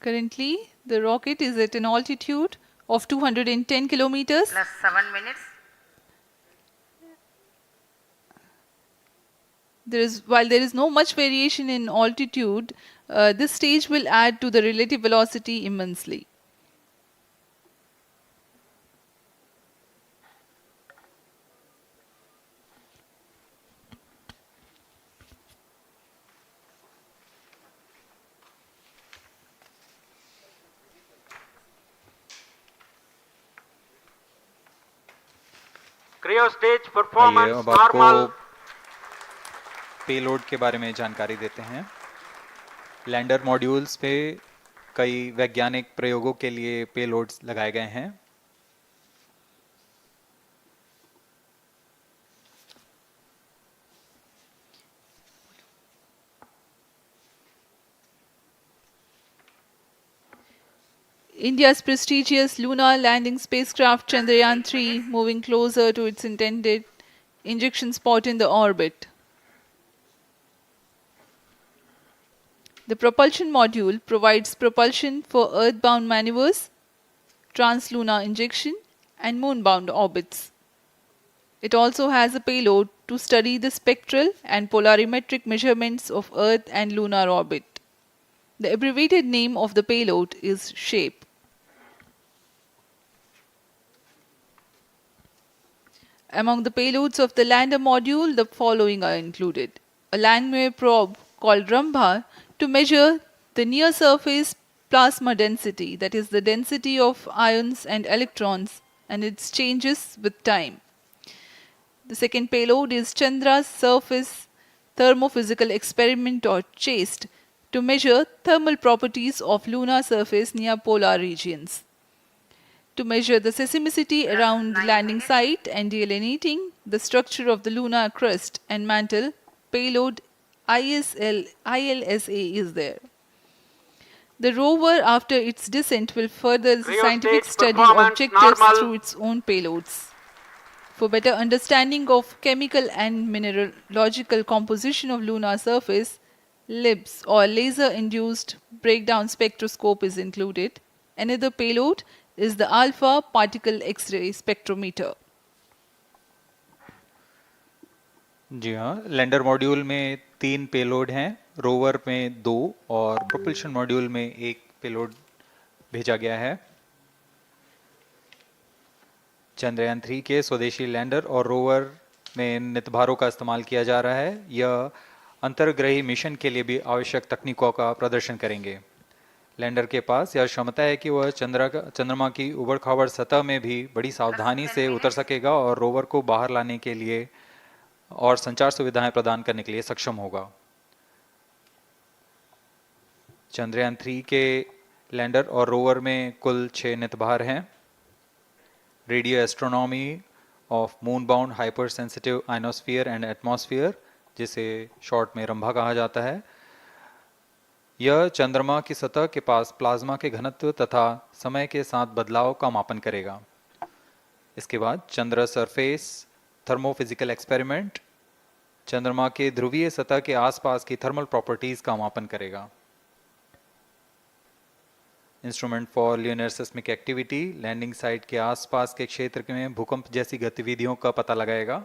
currently the rocket is at an altitude of 210 kilometers plus 7 minutes. While there is no much variation in altitude, this stage will add to the relative velocity immensely. Cryo stage आइए performance अब आपको normal. Payload के बारे में जानकारी देते हैं। Lander modules पे कई वैज्ञानिक प्रयोगों के लिए पेलोड्स लगाए गए हैं। India's prestigious lunar landing spacecraft Chandrayaan-3 moving closer to its intended injection spot in the orbit. The propulsion module provides propulsion for earthbound maneuvers, translunar injection, and moonbound orbits. It also has a payload to study the spectral and polarimetric measurements of Earth and lunar orbit. The abbreviated name of the payload is SHAPE. Among the payloads of the lander module, the following are included. A landwehr probe called Rambha to measure the near-surface plasma density, that is the density of ions and electrons, and its changes with time. The second payload is Chandra's Surface Thermophysical Experiment, or CHAST, to measure thermal properties of lunar surface near polar regions. To measure the seismicity around the landing site and delineating the structure of the lunar crust and mantle, payload ILSA is there. The rover, after its descent, will further the scientific study objectives through its own payloads. For better understanding of chemical and mineralogical composition of lunar surface, LIBS, or laser-induced breakdown spectroscope, is included. Another payload is the alpha particle X-ray spectrometer. जी हाँ, lander module में 3 payload हैं, rover में 2 और propulsion module में 1 payload भेजा गया है। चंद्रयान 3 के स्वदेशी लैंडर और रोवर में नितभारों का इस्तेमाल किया जा रहा है। यह अंतर्ग्रही मिशन के लिए भी आवश्यक तकनीकों का प्रदर्शन करेंगे। लैंडर के पास यह क्षमता है कि वह चंद्रमा की उबड़-खाबड़ सतह में भी बड़ी सावधानी से उतर सकेगा और रोवर को बाहर लाने के लिए और संचार सुविधाएं प्रदान करने के लिए सक्षम होगा। चंद्रयान 3 के लैंडर और रोवर में कुल 6 नितभार हैं। Radio astronomy of moon bound hyper sensitive ionosphere and atmosphere, जिसे शॉर्ट में रंभा कहा जाता है, यह चंद्रमा की सतह के पास प्लाज्मा के घनत्व तथा समय के साथ बदलाव का मापन करेगा। इसके बाद चंद्र सरफेस थर्मोफिजिकल एक्सपेरिमेंट चंद्रमा के ध्रुवीय सतह के आसपास की थर्मल प्रॉपर्टीज का मापन करेगा। Instrument for lunar seismic activity landing site के आसपास के क्षेत्र में भूकंप जैसी गतिविधियों का पता लगाएगा।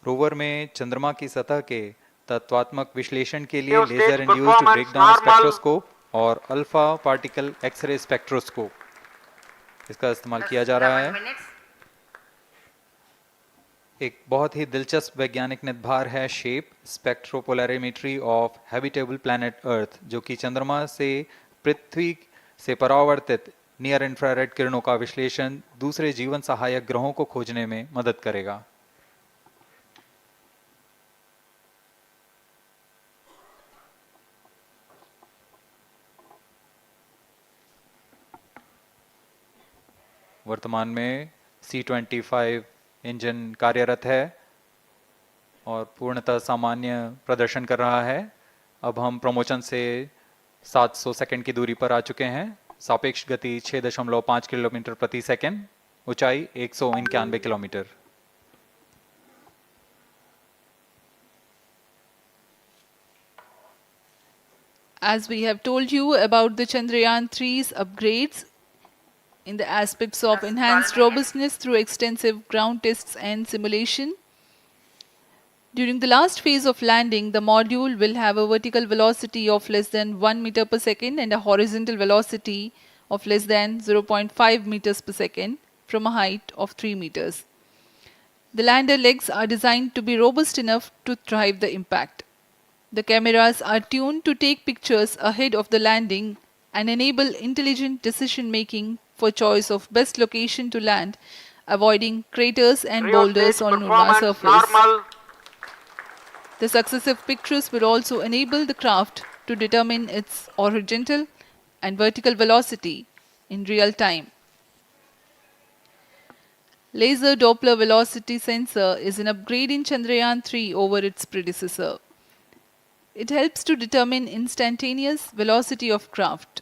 रोवर में चंद्रमा की सतह के तत्वात्मक विश्लेषण के लिए लेजर इंड्यूस्ड ब्रेकडाउन स्पेक्ट्रोस्कोप और अल्फा पार्टिकल एक्सरे स्पेक्ट्रोस्कोप इसका इस्तेमाल किया जा रहा है। एक बहुत ही दिलचस्प वैज्ञानिक नितभार है shape स्पेक्ट्रोपोलैरिमेट्री of habitable planet earth, जो कि चंद्रमा से पृथ्वी से परावर्तित नियर इंफ्रारेड किरणों का विश्लेषण दूसरे जीवन सहायक ग्रहों को खोजने में मदद करेगा। वर्तमान में C-25 इंजन कार्यरत है और पूर्णतः सामान्य प्रदर्शन कर रहा है। अब हम प्रमोशन से 700 सेकंड की दूरी पर आ चुके हैं। सापेक्ष गति 6.5 किलोमीटर प्रति सेकंड, ऊंचाई 191 kilometre. As we have told you about the Chandrayaan-3's upgrades in the aspects of enhanced robustness through extensive ground tests and simulation. During the last phase of landing, the module will have a vertical velocity of less than 1 meter per second and a horizontal velocity of less than 0.5 meters per second from a height of 3 meters. The lander legs are designed to be robust enough to thrive the impact. The cameras are tuned to take pictures ahead of the landing and enable intelligent decision making for choice of best location to land, avoiding craters and boulders on lunar surface. The successive pictures will also enable the craft to determine its horizontal and vertical velocity in real time. Laser Doppler velocity sensor is an upgrade in Chandrayaan-3 over its predecessor. It helps to determine instantaneous velocity of craft.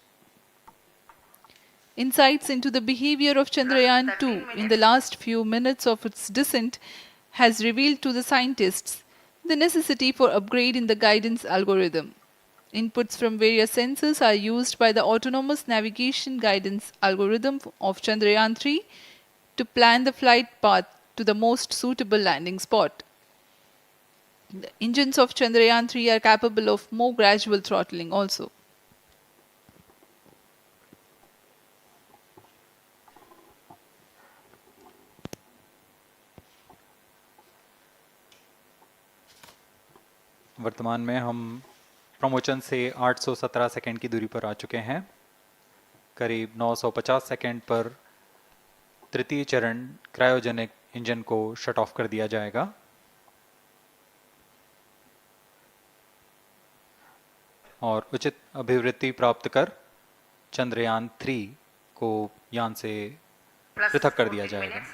Insights into the behavior of Chandrayaan-2 in the last few minutes of its descent has revealed to the scientists the necessity for upgrade in the guidance algorithm. Inputs from various sensors are used by the autonomous navigation guidance algorithm of Chandrayaan-3 to plan the flight path to the most suitable landing spot. The engines of Chandrayaan-3 are capable of more gradual throttling also. वर्तमान में हम promotion से 817 second की दूरी पर आ चुके हैं। करीब 950 सेकंड पर तृतीय चरण क्रायोजेनिक इंजन को शट ऑफ कर दिया जाएगा। और उचित अभिवृद्धि प्राप्त कर चंद्रयान 3 को यान से पृथक कर दिया जाएगा।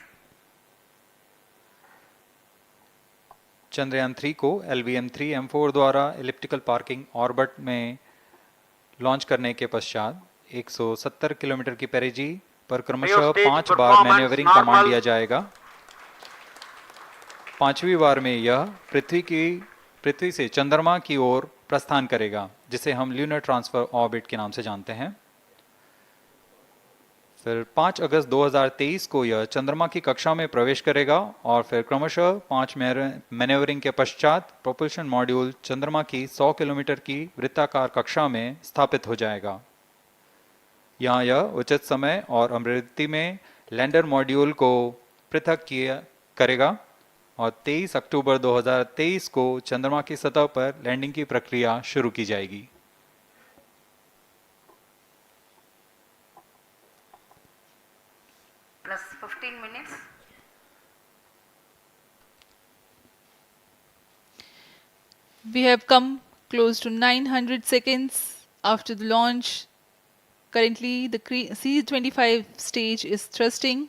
चंद्रयान 3 को LVM3-M4 द्वारा इलिप्टिकल पार्किंग ऑर्बिट में लॉन्च करने के पश्चात 170 किलोमीटर की पेरिजी पर क्रमशः 5 बार मैन्यूवरिंग कमांड दिया जाएगा। 5वीं बार में यह पृथ्वी से चंद्रमा की ओर प्रस्थान करेगा, जिसे हम ल्यूनर ट्रांसफर ऑर्बिट के नाम से जानते हैं। फिर 5 अगस्त 2023 को यह चंद्रमा की कक्षा में प्रवेश करेगा और फिर क्रमशः 5 मैन्यूवरिंग के पश्चात प्रोपल्शन मॉड्यूल चंद्रमा की 100 किलोमीटर की वृत्ताकार कक्षा में स्थापित हो जाएगा। यहाँ यह उचित समय और अभिवृद्धि में लैंडर मॉड्यूल को पृथक करेगा और 23 अक्टूबर 2023 को चंद्रमा की सतह पर लैंडिंग की प्रक्रिया शुरू की जाएगी। Plus 15 minutes. We have come close to 900 seconds after the launch. Currently, the C-25 stage is thrusting.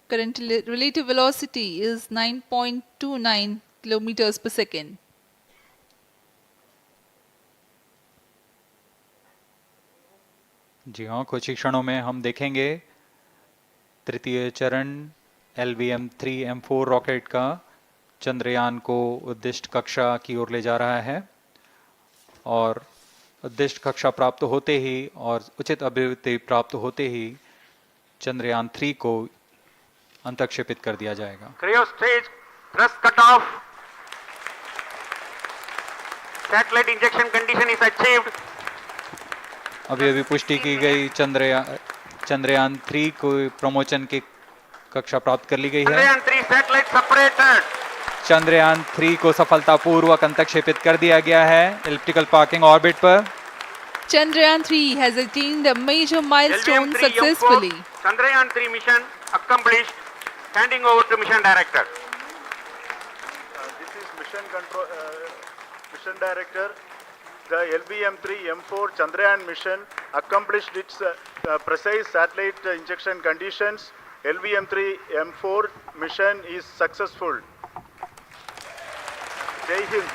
Current relative velocity is 9.29 kilometers per second. जी हाँ, कुछ ही क्षणों में हम देखेंगे तृतीय चरण LVM3-M4 रॉकेट का चंद्रयान को उद्दिष्ट कक्षा की ओर ले जा रहा है और उद्दिष्ट कक्षा प्राप्त होते ही और उचित अभिवृद्धि प्राप्त होते ही चंद्रयान 3 को अंतक्षेपित कर दिया जाएगा। Cryo stage thrust cutoff. Satellite injection condition is achieved. अभी पुष्टि की गई चंद्रयान 3 को प्रमोचन की कक्षा प्राप्त कर ली गई है। Chandrayaan 3 satellite separated. चंद्रयान 3 को सफलतापूर्वक अंतक्षेपित कर दिया गया है एलिप्टिकल पार्किंग ऑर्बिट पर। Chandrayaan 3 has attained a major milestone successfully. Chandrayaan 3 mission accomplished. Handing over to mission director. This is mission director. The LVM3-M4 Chandrayaan mission accomplished its precise satellite injection conditions. LVM3-M4 mission is successful. Jai Hind.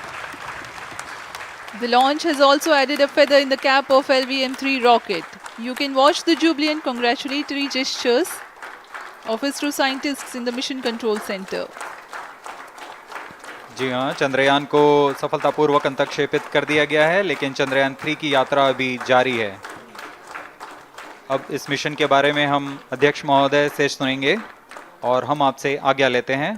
The launch has also added a feather in the cap of LVM3 rocket. You can watch the jubilant congratulatory gestures of ISRO scientists in the Mission Control Center. जी हाँ, चंद्रयान को सफलतापूर्वक अंतक्षेपित कर दिया गया है, लेकिन चंद्रयान 3 की यात्रा अभी जारी है। अब इस मिशन के बारे में हम अध्यक्ष महोदय से सुनेंगे और हम आपसे आज्ञा लेते हैं।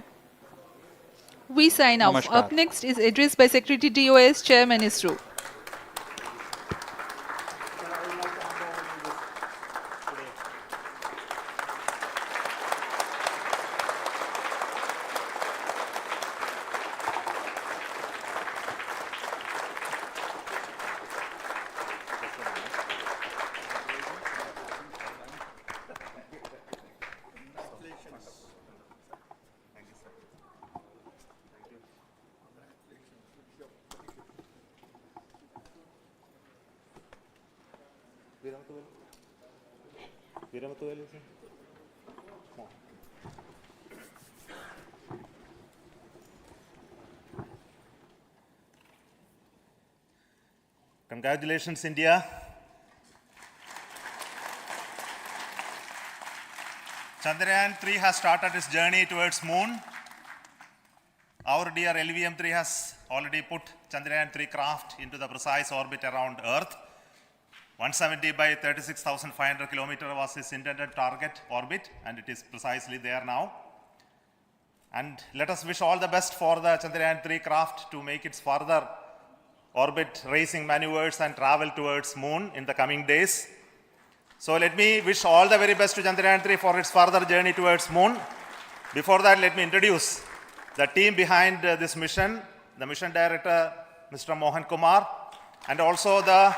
We sign off. Up next is address by Secretary DOS, Chairman ISRO. Congratulations, India. Chandrayaan 3 has started its journey towards moon. Our dear LVM3 has already put Chandrayaan 3 craft into the precise orbit around Earth. 170 by 36,500 kilometers was its intended target orbit, and it is precisely there now. And let us wish all the best for the Chandrayaan 3 craft to make its further orbit racing maneuvers and travel towards moon in the coming days. So let me wish all the very best to Chandrayaan 3 for its further journey towards moon. Before that, let me introduce the team behind this mission, the mission director, Mr. Mohan Kumar, and also the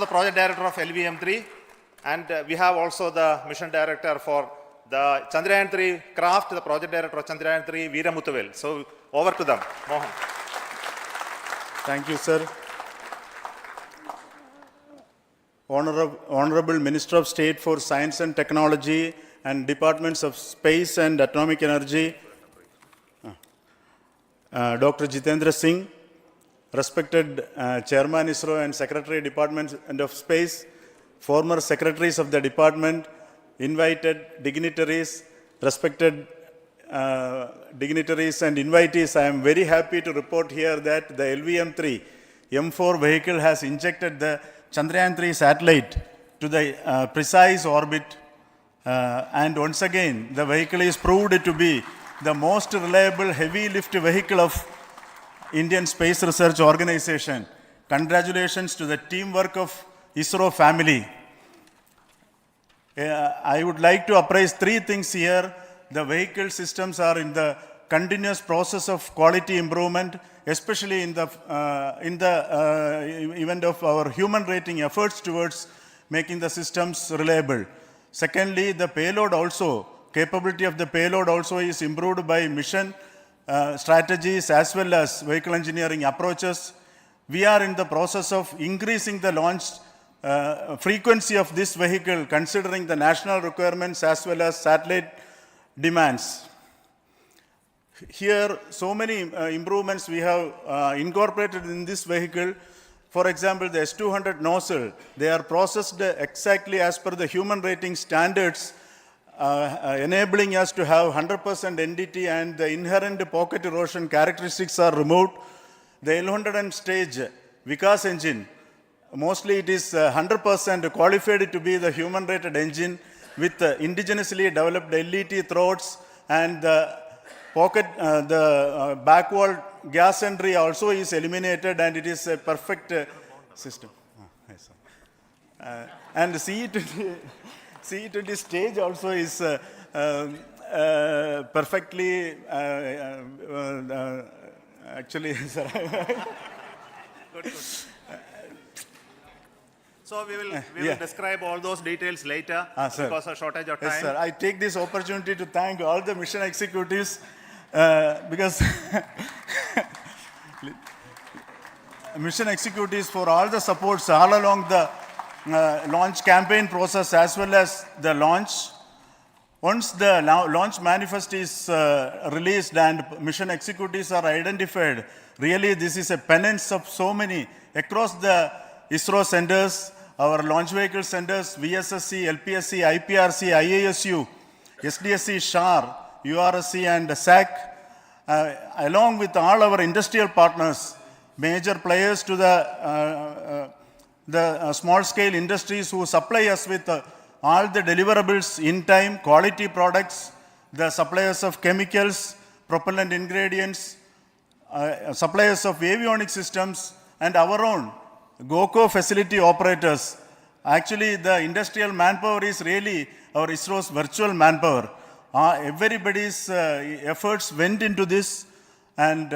project director of LVM3, and we have also the mission director for the Chandrayaan 3 craft, the project director of Chandrayaan 3, Veera Muthuvel. So over to them, Mohan. Thank you, sir. Honorable Minister of State for Science and Technology and Departments of Space and Atomic Energy, Dr. Jitendra Singh, respected Chairman ISRO and Secretary Department of Space, former secretaries of the department, invited dignitaries, respected dignitaries and invitees, I am very happy to report here that the LVM3-M4 vehicle has injected the Chandrayaan 3 satellite to the precise orbit, and once again the vehicle is proved to be the most reliable heavy lift vehicle of Indian Space Research Organization. Congratulations to the teamwork of ISRO family. I would like to appraise three things here. The vehicle systems are in the continuous process of quality improvement, especially in the event of our human rating efforts towards making the systems reliable. Secondly, the payload also, capability of the payload also is improved by mission strategies as well as vehicle engineering approaches. We are in the process of increasing the launch frequency of this vehicle considering the national requirements as well as satellite demands. Here, so many improvements we have incorporated in this vehicle. For example, the S200 nozzle, they are processed exactly as per the human rating standards, enabling us to have 100% NDT, and the inherent pocket erosion characteristics are removed. The L100 stage Vikas engine, mostly it is 100% qualified to be the human rated engine with indigenously developed LET throats, and the pocket, the back wall gas entry also is eliminated, and it is a perfect system. And CE20 stage also is perfectly, actually, sir. Good. So we will describe all those details later because of shortage of time. Yes, sir. I take this opportunity to thank all the mission executives because mission executives for all the supports all along the launch campaign process as well as the launch. Once the launch manifest is released and mission executives are identified, really this is a penance of so many across the ISRO centers, our launch vehicle centers, VSSC, LPSC, IPRC, IASU, SDSC, SHAR, URSC and SAC, along with all our industrial partners, major players to the small-scale industries who supply us with all the deliverables in time, quality products, the suppliers of chemicals, propellant ingredients, suppliers of avionics systems, and our own GOCO facility operators. Actually, the industrial manpower is really our ISRO's virtual manpower. Everybody's efforts went into this, and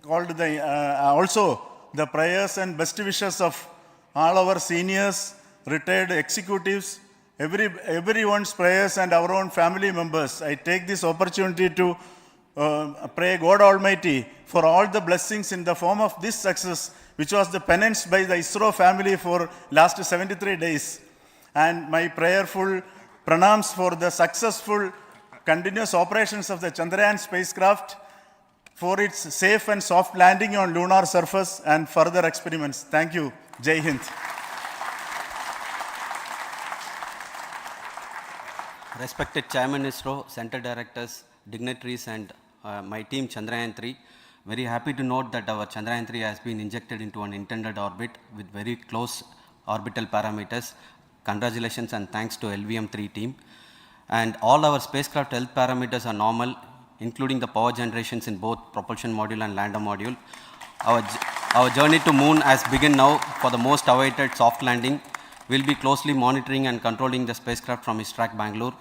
also the prayers and best wishes of all our seniors, retired executives, everyone's prayers and our own family members. I take this opportunity to pray God Almighty for all the blessings in the form of this success, which was the penance by the ISRO family for last 73 days. And my prayerful pranams for the successful continuous operations of the Chandrayaan spacecraft, for its safe and soft landing on lunar surface and further experiments. Thank you. Jai Hind. Respected Chairman ISRO, Center Directors, dignitaries and my team Chandrayaan-3, very happy to note that our Chandrayaan-3 has been injected into an intended orbit with very close orbital parameters. Congratulations and thanks to LVM3 team. And all our spacecraft health parameters are normal, including the power generations in both propulsion module and lander module. Our journey to moon has begun now for the most awaited soft landing. We'll be closely monitoring and controlling the spacecraft from ISTRAC Bangalore.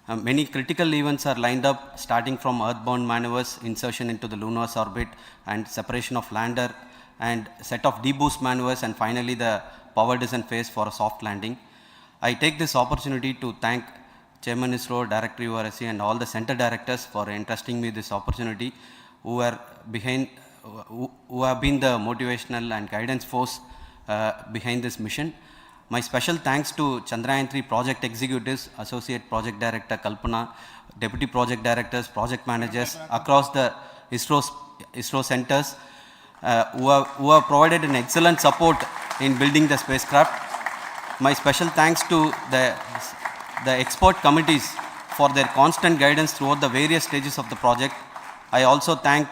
Many critical events are lined up, starting from earthbound maneuvers, insertion into the lunar orbit, and separation of lander, and set of deboost maneuvers, and finally the power descent phase for a soft landing. I take this opportunity to thank Chairman ISRO, Director URSC, and all the center directors for entrusting me this opportunity, who have been the motivational and guidance force behind this mission. My special thanks to Chandrayaan-3 project executives, Associate Project Director Kalpana, Deputy Project Directors, Project Managers across the ISRO centers who have provided an excellent support in building the spacecraft. My special thanks to the expert committees for their constant guidance throughout the various stages of the project. I also thank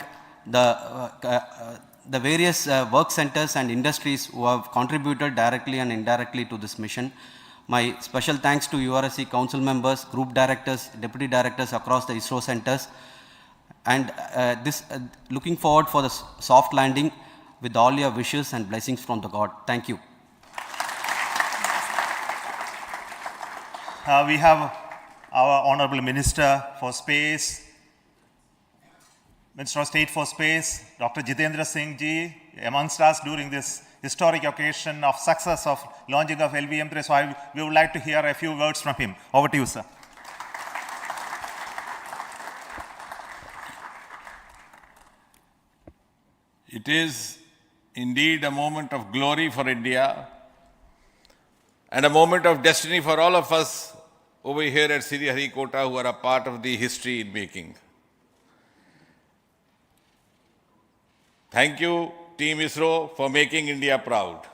the various work centers and industries who have contributed directly and indirectly to this mission. My special thanks to URSC council members, group directors, deputy directors across the ISRO centers, and looking forward for the soft landing with all your wishes and blessings from the God. Thank you. we have our Honorable Minister for Space, Minister of State for Space, Dr. Jitendra Singh ji, amongst us during this historic occasion of success of launching of LVM3. So we would like to hear a few words from him. Over to you, sir. It is indeed a moment of glory for India and a moment of destiny for all of us over here at Sriharikota who are a part of the history in making. Thank you, Team ISRO, for making India proud.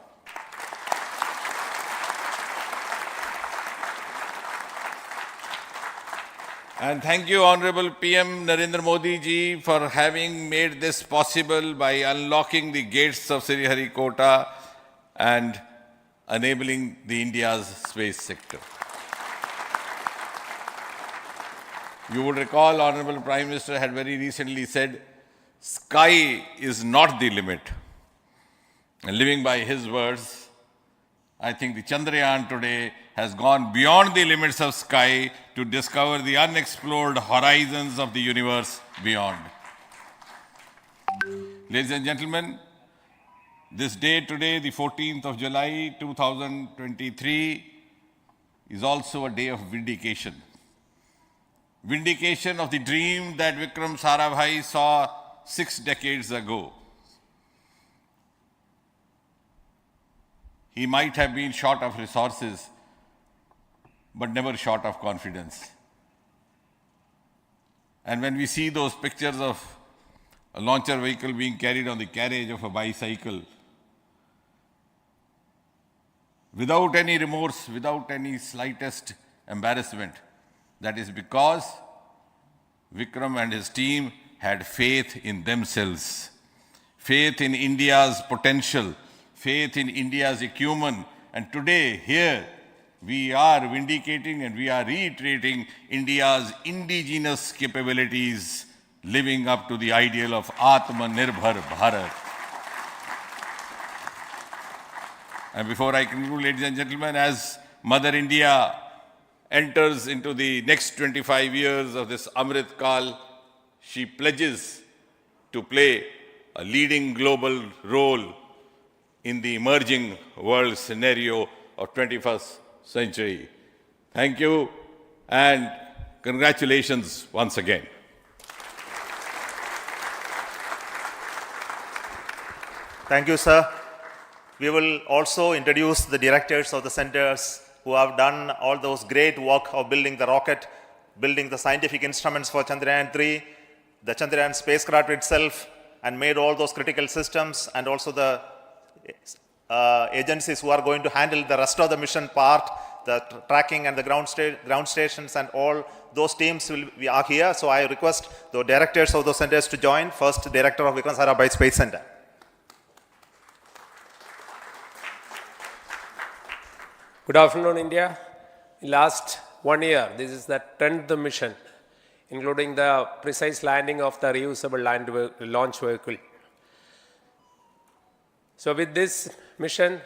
And thank you, Honorable PM Narendra Modi ji, for having made this possible by unlocking the gates of Sriharikota and enabling the India's space sector. You would recall, Honorable Prime Minister had very recently said, sky is not the limit. And living by his words, I think the Chandrayaan today has gone beyond the limits of sky to discover the unexplored horizons of the universe beyond. Ladies and gentlemen, this day today, the 14th of July 2023, is also a day of vindication. Vindication of the dream that Vikram Sarabhai saw 6 decades ago. He might have been short of resources, but never short of confidence. And when we see those pictures of a launcher vehicle being carried on the carriage of a bicycle, without any remorse, without any slightest embarrassment, that is because Vikram and his team had faith in themselves, faith in India's potential, faith in India's acumen. And today, here, we are vindicating and we are reiterating India's indigenous capabilities, living up to the ideal of Atmanirbhar Bharat. And before I conclude, ladies and gentlemen, as Mother India enters into the next 25 years of this Amrit Kal, she pledges to play a leading global role in the emerging world scenario of 21st century. Thank you and congratulations once again. Thank you, sir. We will also introduce the directors of the centers who have done all those great work of building the rocket, building the scientific instruments for Chandrayaan-3, the Chandrayaan spacecraft itself, and made all those critical systems, and also the agencies who are going to handle the rest of the mission part, the tracking and the ground stations, and all those teams are here. So I request the directors of those centers to join. First, Director of Vikram Sarabhai Space Center. Good afternoon, India. In last 1 year, this is the 10th mission, including the precise landing of the reusable launch vehicle. So with this mission,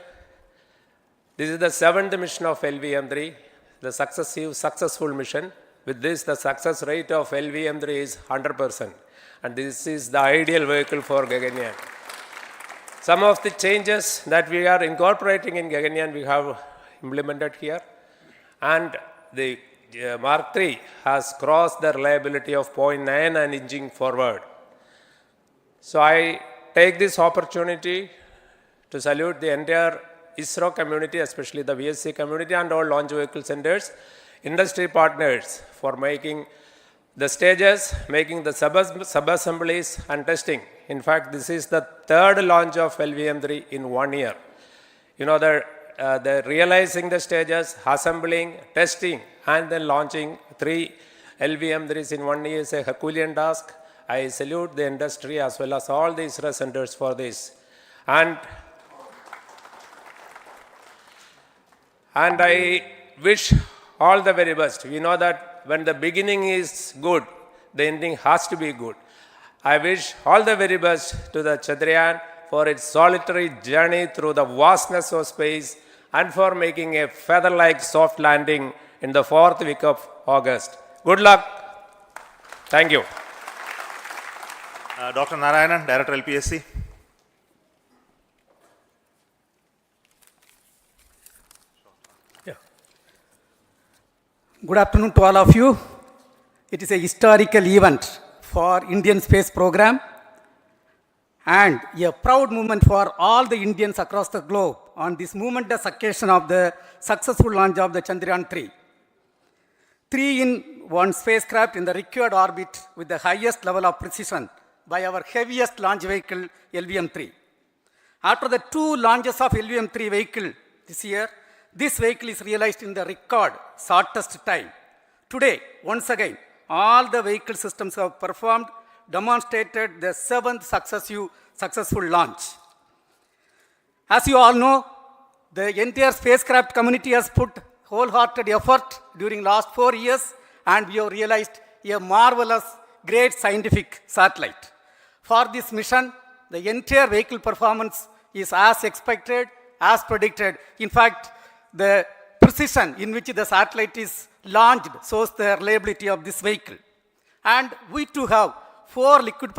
this is the 7th mission of LVM3, the successful mission. With this, the success rate of LVM3 is 100%. And this is the ideal vehicle for Gaganyaan. Some of the changes that we are incorporating in Gaganyaan, we have implemented here. And the Mark III has crossed the reliability of 0.9 and inching forward. So I take this opportunity to salute the entire ISRO community, especially the VSC community and all launch vehicle centers, industry partners for making the stages, making the sub-assemblies and testing. In fact, this is the 3rd launch of LVM3 in 1 year. You know, the realizing the stages, assembling, testing, and then launching 3 LVM3s in 1 year is a Herculean task. I salute the industry as well as all the ISRO centers for this. And I wish all the very best. We know that when the beginning is good, the ending has to be good. I wish all the very best to the Chandrayaan for its solitary journey through the vastness of space and for making a feather-like soft landing in the 4th week of August. Good luck. Thank you. Dr. Narayanan, Director LPSC. Good afternoon to all of you. It is a historical event for Indian space program and a proud moment for all the Indians across the globe on this momentous occasion of the successful launch of the Chandrayaan-3. 3-in-1 spacecraft in the required orbit with the highest level of precision by our heaviest launch vehicle, LVM-3. After the 2 launches of LVM-3 vehicle this year, this vehicle is realized in the record shortest time. Today, once again, all the vehicle systems have performed, demonstrated the 7th successful launch. As you all know, the entire spacecraft community has put wholehearted effort during last 4 years, and we have realized a marvelous, great scientific satellite. For this mission, the entire vehicle performance is as expected, as predicted. In fact, the precision in which the satellite is launched shows the reliability of this vehicle. And we too have 4 liquid